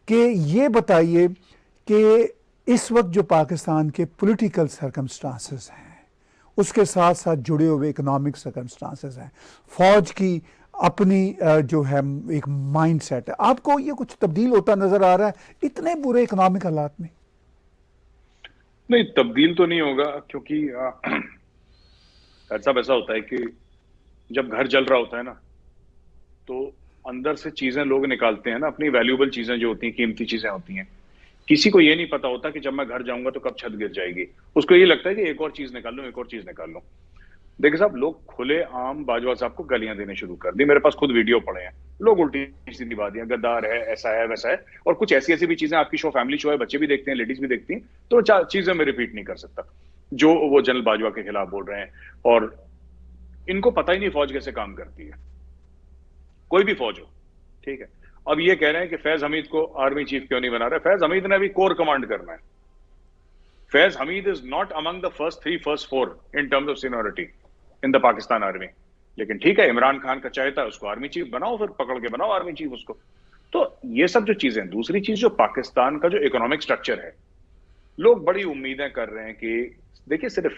कि ये बताइए कि इस वक्त जो पाकिस्तान के पॉलिटिकल सर्कमस्टांसेस हैं, उसके साथ साथ जुड़े हुए इकोनॉमिक सर्कमस्टांसेस हैं, फौज की अपनी जो है एक माइंडसेट है, आपको ये कुछ तब्दील होता नजर आ रहा है इतने बुरे इकोनॉमिक हालात में? नहीं, तब्दील तो नहीं होगा, क्योंकि ऐसा वैसा होता है कि जब घर जल रहा होता है ना, तो अंदर से चीजें लोग निकालते हैं ना, अपनी वैल्यूएबल चीजें जो होती हैं, कीमती चीजें होती हैं। किसी को ये नहीं पता होता कि जब मैं घर जाऊंगा तो कब छत गिर जाएगी। उसको ये लगता है कि एक और चीज निकाल लूं, एक और चीज निकाल लूं। देखिए साहब, लोग खुले आम बाजवा साहब को गालियां देने शुरू कर दी। मेरे पास खुद वीडियो पड़े हैं, लोग उल्टी सीधी बातें, गद्दार है, ऐसा है, वैसा है, और कुछ ऐसी ऐसी भी चीजें। आपकी शो फैमिली शो है, बच्चे भी देखते हैं, लेडीज भी देखती हैं, तो चीजें मैं रिपीट नहीं कर सकता जो वो जनरल बाजवा के खिलाफ बोल रहे हैं। और इनको पता ही नहीं फौज कैसे काम करती है, कोई भी फौज हो, ठीक है। अब ये कह रहे हैं कि फैज हमीद को आर्मी चीफ क्यों नहीं बना रहे? फैज हमीद ने अभी कोर कमांड करना है। Faiz Hamid is not among the first 4 in terms of seniority in the Pakistan army. लेकिन ठीक है, इमरान खान का चाहता है उसको आर्मी चीफ बनाओ, फिर पकड़ के बनाओ आर्मी चीफ उसको। तो ये सब जो चीजें। दूसरी चीज, जो पाकिस्तान का जो इकोनॉमिक स्ट्रक्चर है, लोग बड़ी उम्मीदें कर रहे हैं कि देखिए, सिर्फ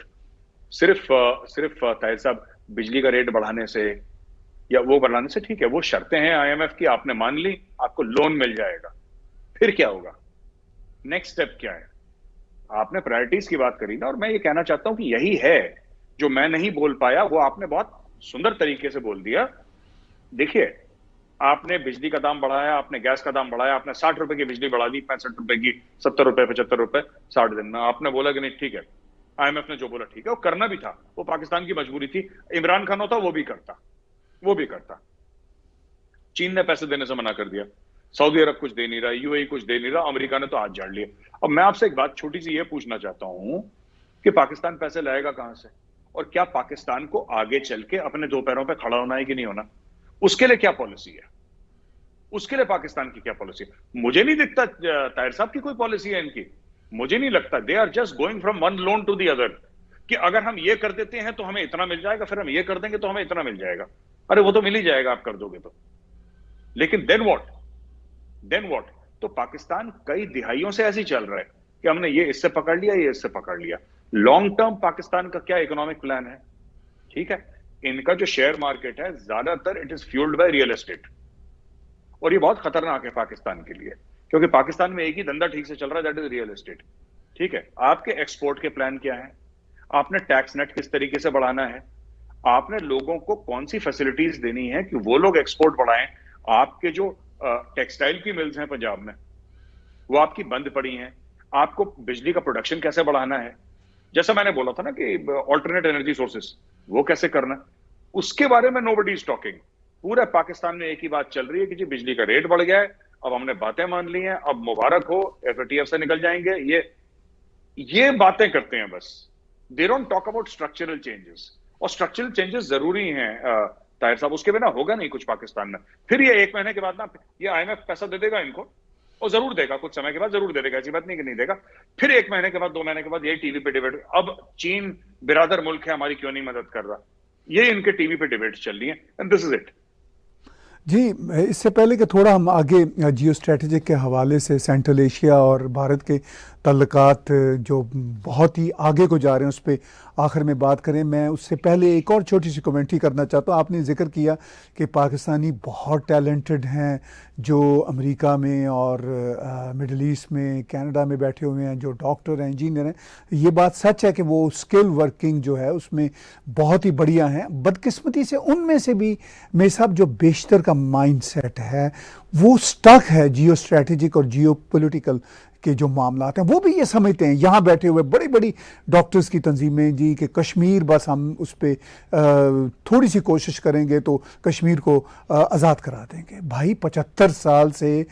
ताहिर साहब, बिजली का रेट बढ़ाने से या वो बढ़ाने से, ठीक है, वो शर्तें हैं आईएमएफ की, आपने मान ली, आपको लोन मिल जाएगा। फिर क्या होगा? नेक्स्ट स्टेप क्या है? आपने प्रायोरिटीज की बात करी ना, और मैं ये कहना चाहता हूं कि यही है जो मैं नहीं बोल पाया, वो आपने बहुत सुंदर तरीके से बोल दिया। देखिए, आपने बिजली का दाम बढ़ाया, आपने गैस का दाम बढ़ाया, आपने 60 रुपए की बिजली बढ़ा दी, 65 रुपए की, 70 रुपए, 75 रुपए 60 दिन में। आपने बोला कि नहीं ठीक है, आईएमएफ ने जो बोला ठीक है, वो करना भी था, वो पाकिस्तान की मजबूरी थी। इमरान खान होता वो भी करता। चीन ने पैसे देने से मना कर दिया, सऊदी अरब कुछ दे नहीं रहा, यूएई कुछ दे नहीं रहा, अमेरिका ने तो हाथ झाड़ लिया। अब मैं आपसे एक बात छोटी सी ये पूछना चाहता हूं कि पाकिस्तान पैसे लाएगा कहां से? और क्या पाकिस्तान को आगे चल के अपने 2 पैरों पे खड़ा होना है कि नहीं होना? उसके लिए क्या पॉलिसी है? उसके लिए पाकिस्तान की क्या पॉलिसी है? मुझे नहीं दिखता ताहिर साहब की कोई पॉलिसी है इनकी। मुझे नहीं लगता। They are just going from one loan to the other, कि अगर हम ये कर देते हैं तो हमें इतना मिल जाएगा, फिर हम ये कर देंगे तो हमें इतना मिल जाएगा। अरे वो तो मिल ही जाएगा आप कर दोगे तो, लेकिन देन व्हाट? तो पाकिस्तान कई दिहाइयों से ऐसे ही चल रहा है कि हमने ये इससे पकड़ लिया, ये इससे पकड़ लिया। लॉन्ग टर्म पाकिस्तान का क्या इकोनॉमिक प्लान है? ठीक है, इनका जो शेयर मार्केट है, ज्यादातर it is fuelled by real estate, और ये बहुत खतरनाक है पाकिस्तान के लिए, क्योंकि पाकिस्तान में एक ही धंधा ठीक से चल रहा है, दैट इज रियल एस्टेट। ठीक है, आपके एक्सपोर्ट के प्लान क्या है? आपने टैक्स नेट किस तरीके से बढ़ाना है? आपने लोगों को कौन सी फैसिलिटीज देनी है कि वो लोग एक्सपोर्ट बढ़ाएं? आपके जो टेक्सटाइल की मिल्स हैं पंजाब में, वो आपकी बंद पड़ी हैं। आपको बिजली का प्रोडक्शन कैसे बढ़ाना है? जैसा मैंने बोला था ना कि ऑल्टरनेट एनर्जी सोर्सेस, वो कैसे करना, उसके बारे में नोबडी इज टॉकिंग। पूरे पाकिस्तान में एक ही बात चल रही है कि जी बिजली का रेट बढ़ गया है, अब हमने बातें मान ली हैं, अब मुबारक हो, एफएटीएफ से निकल जाएंगे। ये बातें करते हैं बस। They don't talk about structural changes, और स्ट्रक्चरल चेंजेस जरूरी हैं ताहिर साहब, उसके बिना होगा नहीं कुछ पाकिस्तान में। फिर ये 1 महीने के बाद ना, ये आईएमएफ पैसा दे देगा इनको, और जरूर देगा, कुछ समय के बाद जरूर दे देगा, ऐसी बात नहीं कि नहीं देगा। फिर 1 महीने के बाद, 2 महीने के बाद यही टीवी पे डिबेट, अब चीन बिरादर मुल्क है, हमारी क्यों नहीं मदद कर रहा, ये इनके टीवी पे डिबेट चल रही है, एंड दिस इज इट। जी, इससे पहले कि थोड़ा हम आगे जियो स्ट्रेटेजिक के हवाले से सेंट्रल एशिया और भारत के तल्लुकात जो बहुत ही आगे को जा रहे हैं उस पर आखिर में बात करें, मैं उससे पहले एक और छोटी सी कमेंट्री करना चाहता हूँ। आपने जिक्र किया कि पाकिस्तानी बहुत टैलेंटेड हैं जो अमेरिका में और मिडल ईस्ट में, कनाडा में बैठे हुए हैं, जो डॉक्टर हैं, इंजीनियर हैं। ये बात सच है कि वो स्किल वर्किंग जो है उसमें बहुत ही बढ़िया हैं। बदकिस्मती से उनमें से भी मेरे साहब जो बेशतर का माइंडसेट है वो स्टक है जियो स्ट्रेटेजिक और जियो पॉलिटिकल के जो मामला हैं। वो भी ये समझते हैं, यहाँ बैठे हुए बड़ी बड़ी डॉक्टर्स की तंजीमें जी, कि कश्मीर बस हम उस पर थोड़ी सी कोशिश करेंगे तो कश्मीर को आज़ाद करा देंगे। भाई 75 साल से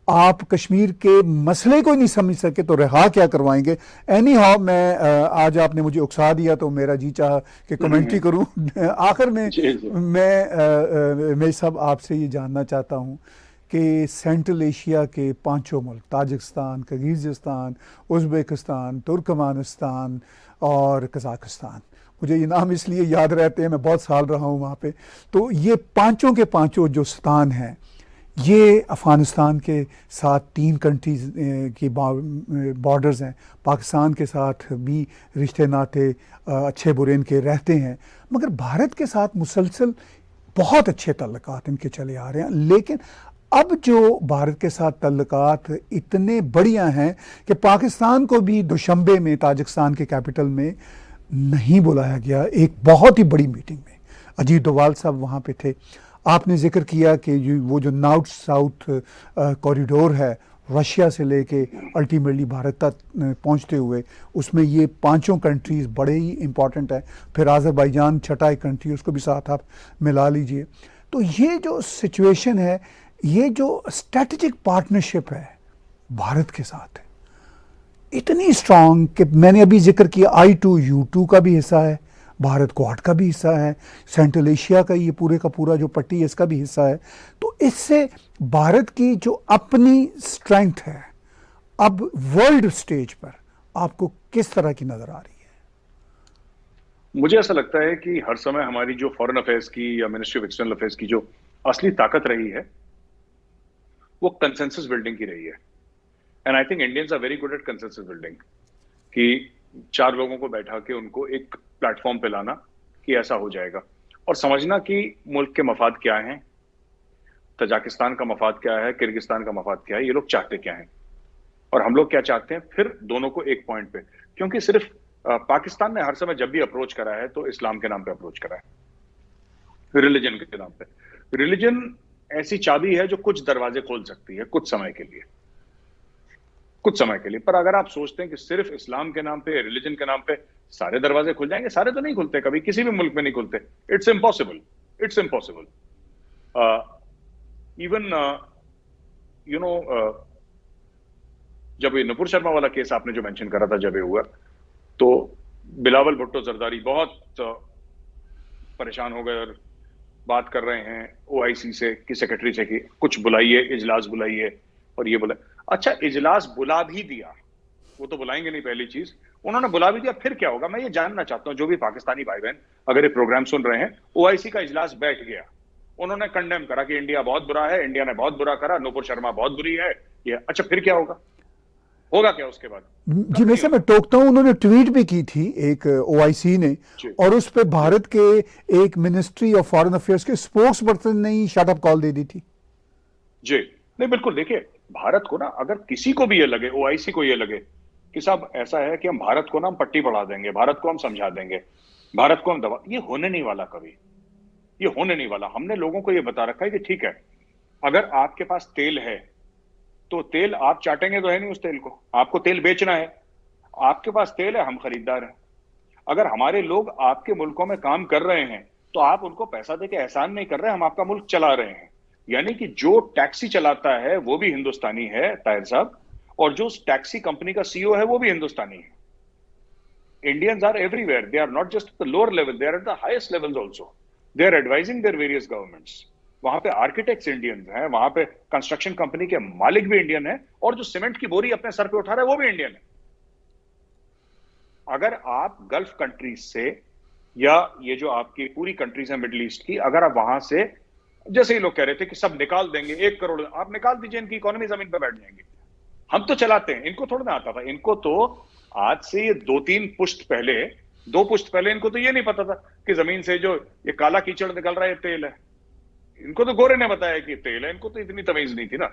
आप कश्मीर के मसले को नहीं समझ सके तो रहा क्या करवाएंगे। एनी हाउ, मैं आज आपने मुझे उकसा दिया तो मेरा जी चाह कि कमेंट्री करूं। आखिर में मैं सब आपसे ये जानना चाहता हूं कि सेंट्रल एशिया के पांचों मुल्क, ताजिकिस्तान, किर्गिज़स्तान, उज़्बेकिस्तान, तुर्कमानिस्तान और कज़ाकिस्तान, मुझे ये नाम इसलिए याद रहते हैं, मैं बहुत साल रहा हूँ वहाँ पे, तो ये पांचों के पांचों जो स्थान हैं ये अफ़गानिस्तान के साथ 3 कंट्रीज़ की बॉर्डर्स हैं। पाकिस्तान के साथ भी रिश्ते नाते अच्छे बुरे इनके रहते हैं, मगर भारत के साथ मुसलसल बहुत अच्छे तल्लुकात इनके चले आ रहे हैं। लेकिन अब जो भारत के साथ तल्लुकात इतने बढ़िया हैं कि पाकिस्तान को भी दुशंबे में ताजिकिस्तान के कैपिटल में नहीं बुलाया गया एक बहुत ही बड़ी मीटिंग में। अजीत डोवाल साहब वहाँ पे थे। आपने जिक्र किया कि वो जो नॉर्थ साउथ कॉरिडोर है रशिया से लेके अल्टीमेटली भारत तक पहुंचते हुए, उसमें ये पांचों कंट्रीज़ बड़े ही इम्पॉर्टेंट है। फिर आज़रबाईजान छठा एक कंट्री, उसको भी साथ आप मिला लीजिए। तो ये जो सिचुएशन है, ये जो स्ट्रेटेजिक पार्टनरशिप है भारत के साथ है इतनी स्ट्रांग कि मैंने अभी जिक्र किया I2U2 का भी हिस्सा है, भारत क्वाड का भी हिस्सा है, सेंट्रल एशिया का ये पूरे का पूरा जो पट्टी है इसका भी हिस्सा है। तो इससे भारत की जो अपनी स्ट्रेंथ है अब वर्ल्ड स्टेज पर आपको किस तरह की नजर आ रही है? मुझे ऐसा लगता है कि हर समय हमारी जो फॉरेन अफेयर्स की या मिनिस्ट्री ऑफ एक्सटर्नल अफेयर्स की जो असली ताकत रही है वो कंसेंसस बिल्डिंग की रही है। And I think Indians are very good at consensus building, कि 4 लोगों को बैठा के उनको एक प्लेटफॉर्म पे लाना कि ऐसा हो जाएगा, और समझना कि मुल्क के मफाद क्या हैं, तजाकिस्तान का मफाद क्या है, किर्गिस्तान का मफाद क्या है, ये लोग चाहते क्या हैं और हम लोग क्या चाहते हैं, फिर दोनों को एक पॉइंट पे। क्योंकि सिर्फ पाकिस्तान ने हर समय जब भी अप्रोच करा है तो इस्लाम के नाम पे अप्रोच करा है, रिलीजन के नाम पे। रिलीजन ऐसी चाबी है जो कुछ दरवाजे खोल सकती है कुछ समय के लिए, कुछ समय के लिए। पर अगर आप सोचते हैं कि सिर्फ इस्लाम के नाम पे, रिलीजन के नाम पे सारे दरवाजे खुल जाएंगे, सारे तो नहीं खुलते, कभी किसी भी मुल्क में नहीं खुलते। It's impossible, it's impossible. Even you know, जब ये नुपुर शर्मा वाला केस आपने जो मेंशन करा था, जब ये हुआ तो बिलावल भुट्टो जरदारी बहुत परेशान हो गए और बात कर रहे हैं OIC से कि सेक्रेटरी से कि कुछ बुलाइए, इजलास बुलाइए, और ये बोला। अच्छा, इजलास बुला भी दिया, वो तो बुलाएंगे नहीं, पहली चीज उन्होंने बुला भी दिया, फिर क्या होगा? मैं ये जानना चाहता हूं, जो भी पाकिस्तानी भाई बहन अगर ये प्रोग्राम सुन रहे हैं, OIC का इजलास बैठ गया, उन्होंने कंडेम करा कि इंडिया बहुत बुरा है, इंडिया ने बहुत बुरा करा, नुपुर शर्मा बहुत बुरी है ये। अच्छा, फिर क्या होगा? होगा क्या उसके बाद? जी, वैसे मैं टोकता हूं, उन्होंने ट्वीट भी की थी एक OIC ने, और उस पे भारत के एक मिनिस्ट्री ऑफ फॉरेन अफेयर्स के स्पोक्स पर्सन ने ही शट अप कॉल दे दी थी। जी नहीं, बिल्कुल। देखिए, भारत को ना, अगर किसी को भी ये लगे, OIC को ये लगे कि साहब ऐसा है कि हम भारत को ना हम पट्टी पढ़ा देंगे, भारत को हम समझा देंगे, भारत को हम दबा, ये होने नहीं वाला कभी, ये होने नहीं वाला। हमने लोगों को ये बता रखा है कि ठीक है, अगर आपके पास तेल है तो तेल आप चाटेंगे तो है नहीं उस तेल को, आपको तेल बेचना है, आपके पास तेल है, हम खरीदार हैं। अगर हमारे लोग आपके मुल्कों में काम कर रहे हैं तो आप उनको पैसा देके एहसान नहीं कर रहे, हम आपका मुल्क चला रहे हैं। यानी कि जो टैक्सी चलाता है वो भी हिंदुस्तानी है, ताहिर साहब, और जो टैक्सी कंपनी का CEO है वो भी हिंदुस्तानी है। Indians are everywhere. They are not just at the lower level, they are at the highest levels also. They are advising their various governments. वहां पे आर्किटेक्ट्स इंडियन हैं, वहां पे कंस्ट्रक्शन कंपनी के मालिक भी इंडियन है, और जो सीमेंट की बोरी अपने सर पे उठा रहा है वो भी इंडियन है। अगर आप गल्फ कंट्रीज से, या ये जो आपकी पूरी कंट्रीज है मिडिल ईस्ट की, अगर आप वहां से, जैसे ही लोग कह रहे थे कि सब निकाल देंगे 1 करोड़, आप निकाल दीजिए, इनकी इकोनॉमी जमीन पर बैठ जाएंगे। हम तो चलाते हैं, इनको थोड़ा ना आता था। इनको तो आज से 2-3 पुश्त पहले, 2 पुश्त पहले इनको तो ये नहीं पता था कि जमीन से जो ये काला कीचड़ निकल रहा है ये तेल है। इनको तो गोरे ने बताया कि तेल है, इनको तो इतनी तमीज नहीं थी ना।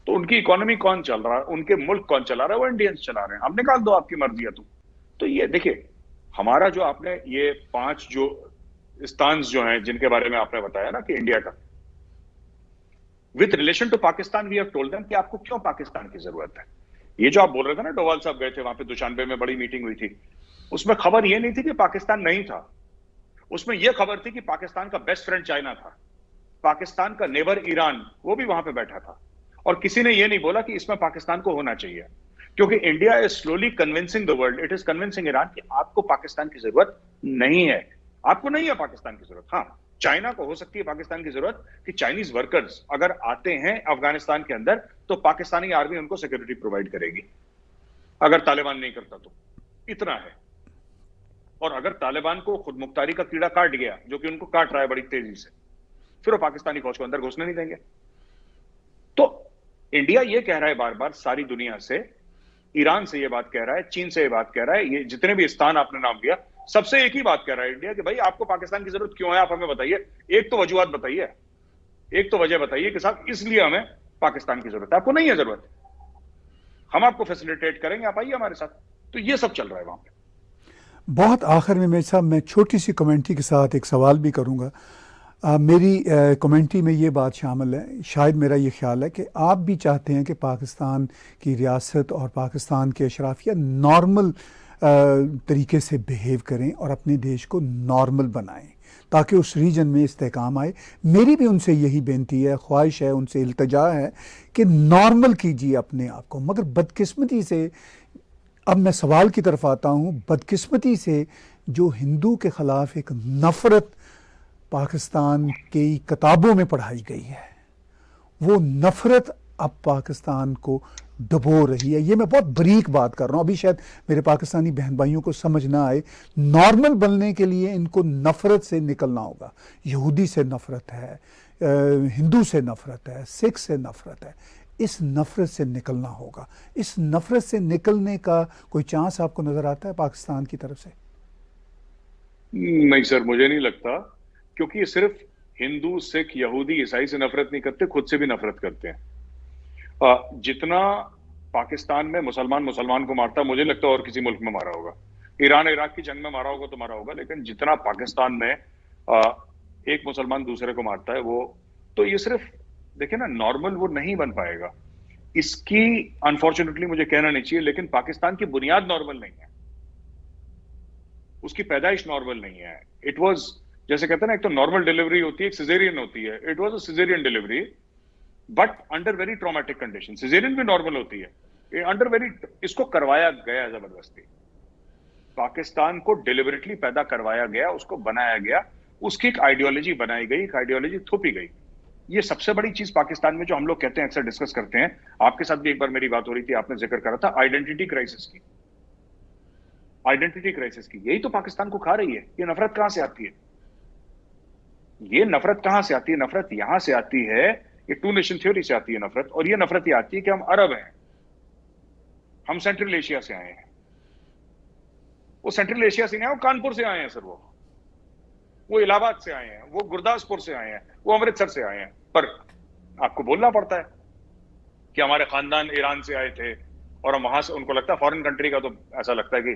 तो उनकी इकोनॉमी कौन चल रहा है, उनके मुल्क कौन चला रहा है, वो इंडियंस चला रहे हैं। हम निकाल दो, आपकी मर्जी है। तो ये देखिए, हमारा जो आपने ये 5 जो स्टांस जो हैं जिनके बारे में आपने बताया ना कि इंडिया का, with relation to Pakistan we have told them कि आपको क्यों पाकिस्तान की जरूरत है। ये जो आप बोल रहे थे ना, डोवाल साहब गए थे वहां पे, दुशानबे में बड़ी मीटिंग हुई थी, उसमें खबर ये नहीं थी कि पाकिस्तान नहीं था, उसमें यह खबर थी कि पाकिस्तान का बेस्ट फ्रेंड चाइना था, पाकिस्तान का नेबर ईरान वो भी वहां पे बैठा था, और किसी ने यह नहीं बोला कि इसमें पाकिस्तान को होना चाहिए। क्योंकि India is slowly convincing the world, it is convincing Iran कि आपको पाकिस्तान की जरूरत नहीं है, आपको नहीं है पाकिस्तान की जरूरत। हाँ, चाइना को हो सकती है पाकिस्तान की जरूरत कि चाइनीज वर्कर्स अगर आते हैं अफगानिस्तान के अंदर तो पाकिस्तानी आर्मी उनको सिक्योरिटी प्रोवाइड करेगी, अगर तालिबान नहीं करता तो। इतना है। और अगर तालिबान को खुद मुख्तारी का कीड़ा काट गया, जो कि उनको काट रहा है बड़ी तेजी से, फिर वो पाकिस्तानी फौज को अंदर घुसने नहीं देंगे। तो इंडिया ये कह रहा है बार बार सारी दुनिया से, ईरान से ये बात कह रहा है, चीन से ये बात कह रहा है, ये जितने भी स्थान आपने नाम लिया, सबसे एक ही बात कह रहा है इंडिया कि भाई आपको पाकिस्तान की जरूरत क्यों है, आप हमें बताइए। एक तो वजूहत बताइए, एक तो वजह बताइए कि साहब इसलिए हमें पाकिस्तान की जरूरत है। आपको नहीं है जरूरत, हम आपको फैसिलिटेट करेंगे, आप आइए हमारे साथ। तो ये सब चल रहा है वहां पे। बहुत आखिर में मेरे साहब, मैं छोटी सी कमेंट्री के साथ एक सवाल भी करूंगा। मेरी कमेंट्री में ये बात शामिल है, शायद मेरा ये ख्याल है कि आप भी चाहते हैं कि पाकिस्तान की रियासत और पाकिस्तान के अशराफिया नॉर्मल तरीके से बिहेव करें और अपने देश को नॉर्मल बनाएं ताकि उस रीजन में इस्तेहकाम आए। मेरी भी उनसे यही बेनती है, ख्वाहिश है, उनसे इल्तजा है कि नॉर्मल कीजिए अपने आप को। मगर बदकिस्मती से, अब मैं सवाल की तरफ आता हूँ, बदकिस्मती से जो हिंदू के ख़िलाफ़ एक नफ़रत पाकिस्तान की किताबों में पढ़ाई गई है, वो नफ़रत अब पाकिस्तान को डुबो रही है। ये मैं बहुत बारीक बात कर रहा हूँ, अभी शायद मेरे पाकिस्तानी बहन भाइयों को समझ ना आए। नॉर्मल बनने के लिए इनको नफ़रत से निकलना होगा। यहूदी से नफ़रत है, हिंदू से नफ़रत है, सिख से नफ़रत है, इस नफ़रत से निकलना होगा। इस नफ़रत से निकलने का कोई चांस आपको नज़र आता है पाकिस्तान की तरफ से? नहीं सर, मुझे नहीं लगता, क्योंकि ये सिर्फ हिंदू, सिख, यहूदी, ईसाई से नफरत नहीं करते, खुद से भी नफरत करते हैं। जितना पाकिस्तान में मुसलमान को मारता, मुझे लगता है और किसी मुल्क में मारा होगा। ईरान इराक की जंग में मारा होगा तो मारा होगा, लेकिन जितना पाकिस्तान में एक मुसलमान दूसरे को मारता है, वो तो ये सिर्फ देखिए ना, नॉर्मल वो नहीं बन पाएगा। इसकी अनफॉर्चुनेटली मुझे कहना नहीं चाहिए, लेकिन पाकिस्तान की बुनियाद नॉर्मल नहीं है, उसकी पैदाइश नॉर्मल नहीं है। इट वॉज, जैसे कहते हैं ना, एक तो नॉर्मल डिलीवरी होती है, एक सिजेरियन होती है। It was a caesarean delivery but under very traumatic condition. Caesarean भी नॉर्मल होती है, अंडर वेरी, इसको करवाया गया जबरदस्ती। पाकिस्तान को डिलिबरेटली पैदा करवाया गया, उसको बनाया गया, उसकी एक आइडियोलॉजी बनाई गई, एक आइडियोलॉजी थोपी गई। ये सबसे बड़ी चीज पाकिस्तान में जो हम लोग कहते हैं, अक्सर डिस्कस करते हैं, आपके साथ भी एक बार मेरी बात हो रही थी, आपने जिक्र करा था आइडेंटिटी क्राइसिस की। आइडेंटिटी क्राइसिस की यही तो पाकिस्तान को खा रही है। ये नफरत कहां से आती है? ये नफरत कहां से आती है? नफरत यहां से आती है, ये 2 नेशन थ्योरी से आती है नफरत। और ये नफरत ये आती है कि हम अरब हैं, हम सेंट्रल एशिया से आए हैं। वो सेंट्रल एशिया से नहीं आए, वो कानपुर से आए हैं सर, वो इलाहाबाद से आए हैं, वो गुरदासपुर से आए हैं, वो अमृतसर से आए हैं। पर आपको बोलना पड़ता है कि हमारे खानदान ईरान से आए थे, और हम वहां से, उनको लगता है फॉरेन कंट्री का, तो ऐसा लगता है कि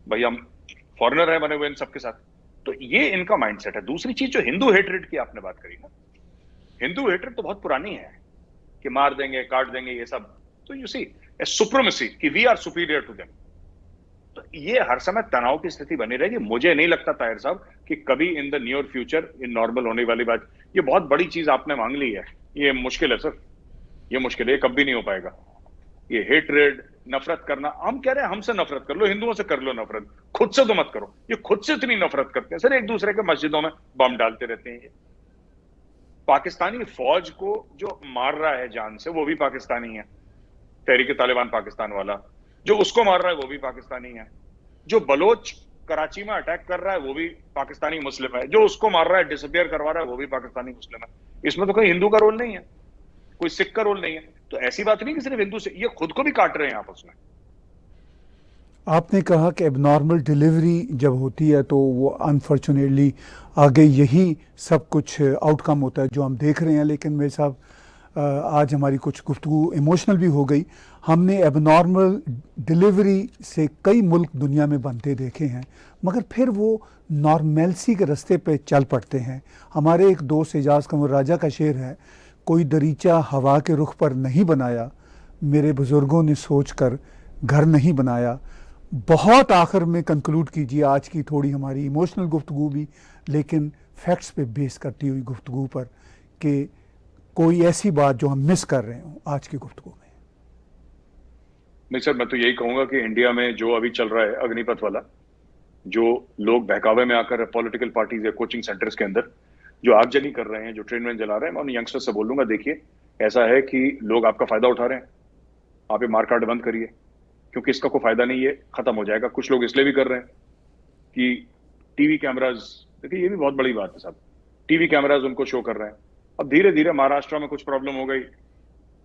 भाई हम फॉरेनर है बने हुए इन सबके साथ। तो ये इनका माइंडसेट है। दूसरी चीज, जो हिंदू हेट्रेड की आपने बात करी ना, हिंदू हेट्रेड तो बहुत पुरानी है कि मार देंगे, काट देंगे, ये सब। तो यू सी ए सुप्रीमेसी कि we are superior to them. तो ये हर समय तनाव की स्थिति बनी रहेगी। मुझे नहीं लगता ताहिर साहब कि कभी in the near future in normal होने वाली बात, ये बहुत बड़ी चीज आपने मांग ली है, ये मुश्किल है सर, ये मुश्किल है, ये कभी नहीं हो पाएगा। ये हेट्रेड, नफरत करना, हम कह रहे हैं हमसे नफरत कर लो, हिंदुओं से कर लो नफरत, खुद से तो मत करो। ये खुद से इतनी नफरत करते हैं सर, एक दूसरे के मस्जिदों में बम डालते रहते हैं। पाकिस्तानी फौज को जो मार रहा है जान से वो भी पाकिस्तानी है, तहरीक तालिबान पाकिस्तान वाला। जो उसको मार रहा है वो भी पाकिस्तानी है। जो बलोच कराची में अटैक कर रहा है वो भी पाकिस्तानी मुस्लिम है। जो उसको मार रहा है, डिसअपियर करवा रहा है, वो भी पाकिस्तानी मुस्लिम है। इसमें तो कोई हिंदू का रोल नहीं है, कोई सिख का रोल नहीं है। तो ऐसी बात नहीं कि सिर्फ हिंदू से, ये खुद को भी काट रहे हैं आपस में। आपने कहा कि एबनॉर्मल डिलीवरी जब होती है तो वो अनफॉर्चुनेटली आगे यही सब कुछ आउटकम होता है जो हम देख रहे हैं। लेकिन मेरे साहब, आज हमारी कुछ गुफ्तगू इमोशनल भी हो गई। हमने एबनॉर्मल डिलीवरी से कई मुल्क दुनिया में बनते देखे हैं, मगर फिर वो नॉर्मेल्सी के रास्ते पे चल पड़ते हैं। हमारे एक दोस्त एजाज कमर राजा का शेर है, कोई दरीचा हवा के रुख पर नहीं बनाया, मेरे बुज़ुर्गों ने सोच कर घर नहीं बनाया। बहुत आखिर में कंक्लूड कीजिए आज की थोड़ी हमारी इमोशनल गुफ्तगू भी, लेकिन फैक्ट्स पे बेस करती हुई गुफ्तगू पर, कि कोई ऐसी बात जो हम मिस कर रहे हो आज की गुफ्तगू में। नहीं सर, मैं तो यही कहूंगा कि इंडिया में जो अभी चल रहा है अग्निपथ वाला, जो लोग बहकावे में आकर पॉलिटिकल पार्टीज या कोचिंग सेंटर्स के अंदर जो आगजनी कर रहे हैं, जो ट्रेन में जला रहे हैं, मैं उन यंगस्टर से बोलूंगा, देखिए ऐसा है कि लोग आपका फायदा उठा रहे हैं, आप ये मारकाट बंद करिए, क्योंकि इसका कोई फायदा नहीं है, खत्म हो जाएगा। कुछ लोग इसलिए भी कर रहे हैं कि टीवी कैमराज, देखिए ये भी बहुत बड़ी बात है साहब, टीवी कैमराज उनको शो कर रहे हैं। अब धीरे धीरे महाराष्ट्र में कुछ प्रॉब्लम हो गई,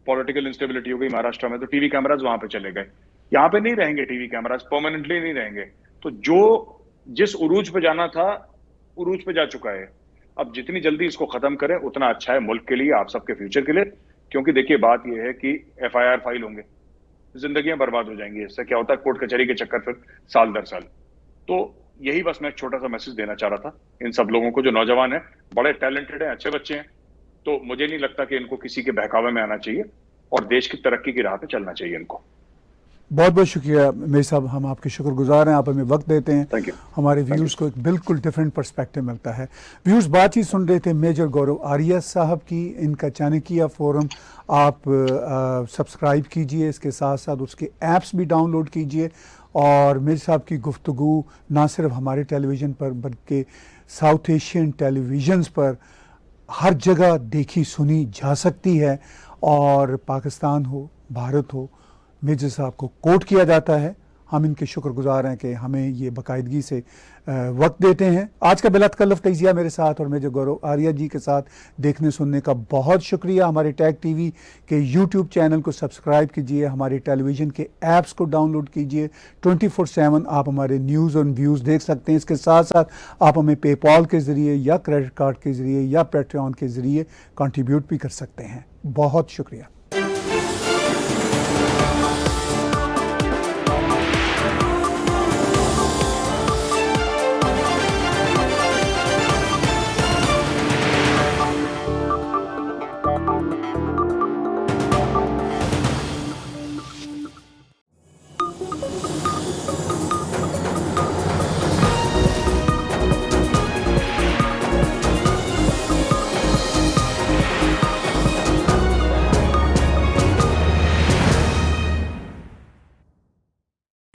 पॉलिटिकल इंस्टेबिलिटी हो गई महाराष्ट्र में, तो टीवी कैमराज वहां पे चले गए। यहाँ पे नहीं रहेंगे टीवी कैमराज, परमानेंटली नहीं रहेंगे। तो जो जिस उरूज पे जाना था उरूज पे जा चुका है। अब जितनी जल्दी इसको खत्म करें उतना अच्छा है मुल्क के लिए, आप सबके फ्यूचर के लिए। क्योंकि देखिए बात यह है कि FIR फाइल होंगे, जिंदगियां बर्बाद हो जाएंगी। इससे क्या होता है, कोर्ट कचहरी के चक्कर फिर साल दर साल। तो यही बस मैं एक छोटा सा मैसेज देना चाह रहा था इन सब लोगों को जो नौजवान है, बड़े टैलेंटेड हैं, अच्छे बच्चे हैं। तो मुझे नहीं लगता कि इनको किसी के बहकावे में आना चाहिए और देश की तरक्की की राह पे चलना चाहिए इनको। बहुत बहुत शुक्रिया मेरे साहब, हम आपके शुक्रगुजार हैं, आप हमें वक्त देते हैं। Thank you. हमारे व्यूज़ को एक बिल्कुल डिफरेंट पर्सपेक्टिव मिलता है। व्यूज़ बातचीत सुन रहे थे मेजर गौरव आर्या साहब की। इनका चाणक्य फोरम आप सब्सक्राइब कीजिए, इसके साथ साथ उसके ऐप्स भी डाउनलोड कीजिए। और मेरे साहब की गुफ्तगू ना सिर्फ हमारे टेलीविज़न पर बल्कि साउथ एशियन टेलीविज़न्स पर हर जगह देखी सुनी जा सकती है। और पाकिस्तान हो, भारत हो, मेजर साहब को कोट किया जाता है। हम इनके शुक्रगुजार हैं कि हमें ये बाकायदगी से वक्त देते हैं। आज का बिलातकल्लफ तजिया मेरे साथ और मेजर गौरव आर्या जी के साथ देखने सुनने का बहुत शुक्रिया। हमारे टैग टीवी के यूट्यूब चैनल को सब्सक्राइब कीजिए, हमारे टेलीविज़न के ऐप्स को डाउनलोड कीजिए। 24/7 आप हमारे न्यूज़ और व्यूज़ देख सकते हैं। इसके साथ साथ आप हमें पेपॉल के ज़रिए या क्रेडिट कार्ड के ज़रिए या पैट्रियन के ज़रिए कंट्रीब्यूट भी कर सकते हैं। बहुत शुक्रिया।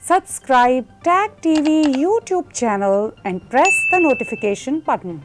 Subscribe Tag TV YouTube channel and press the notification button.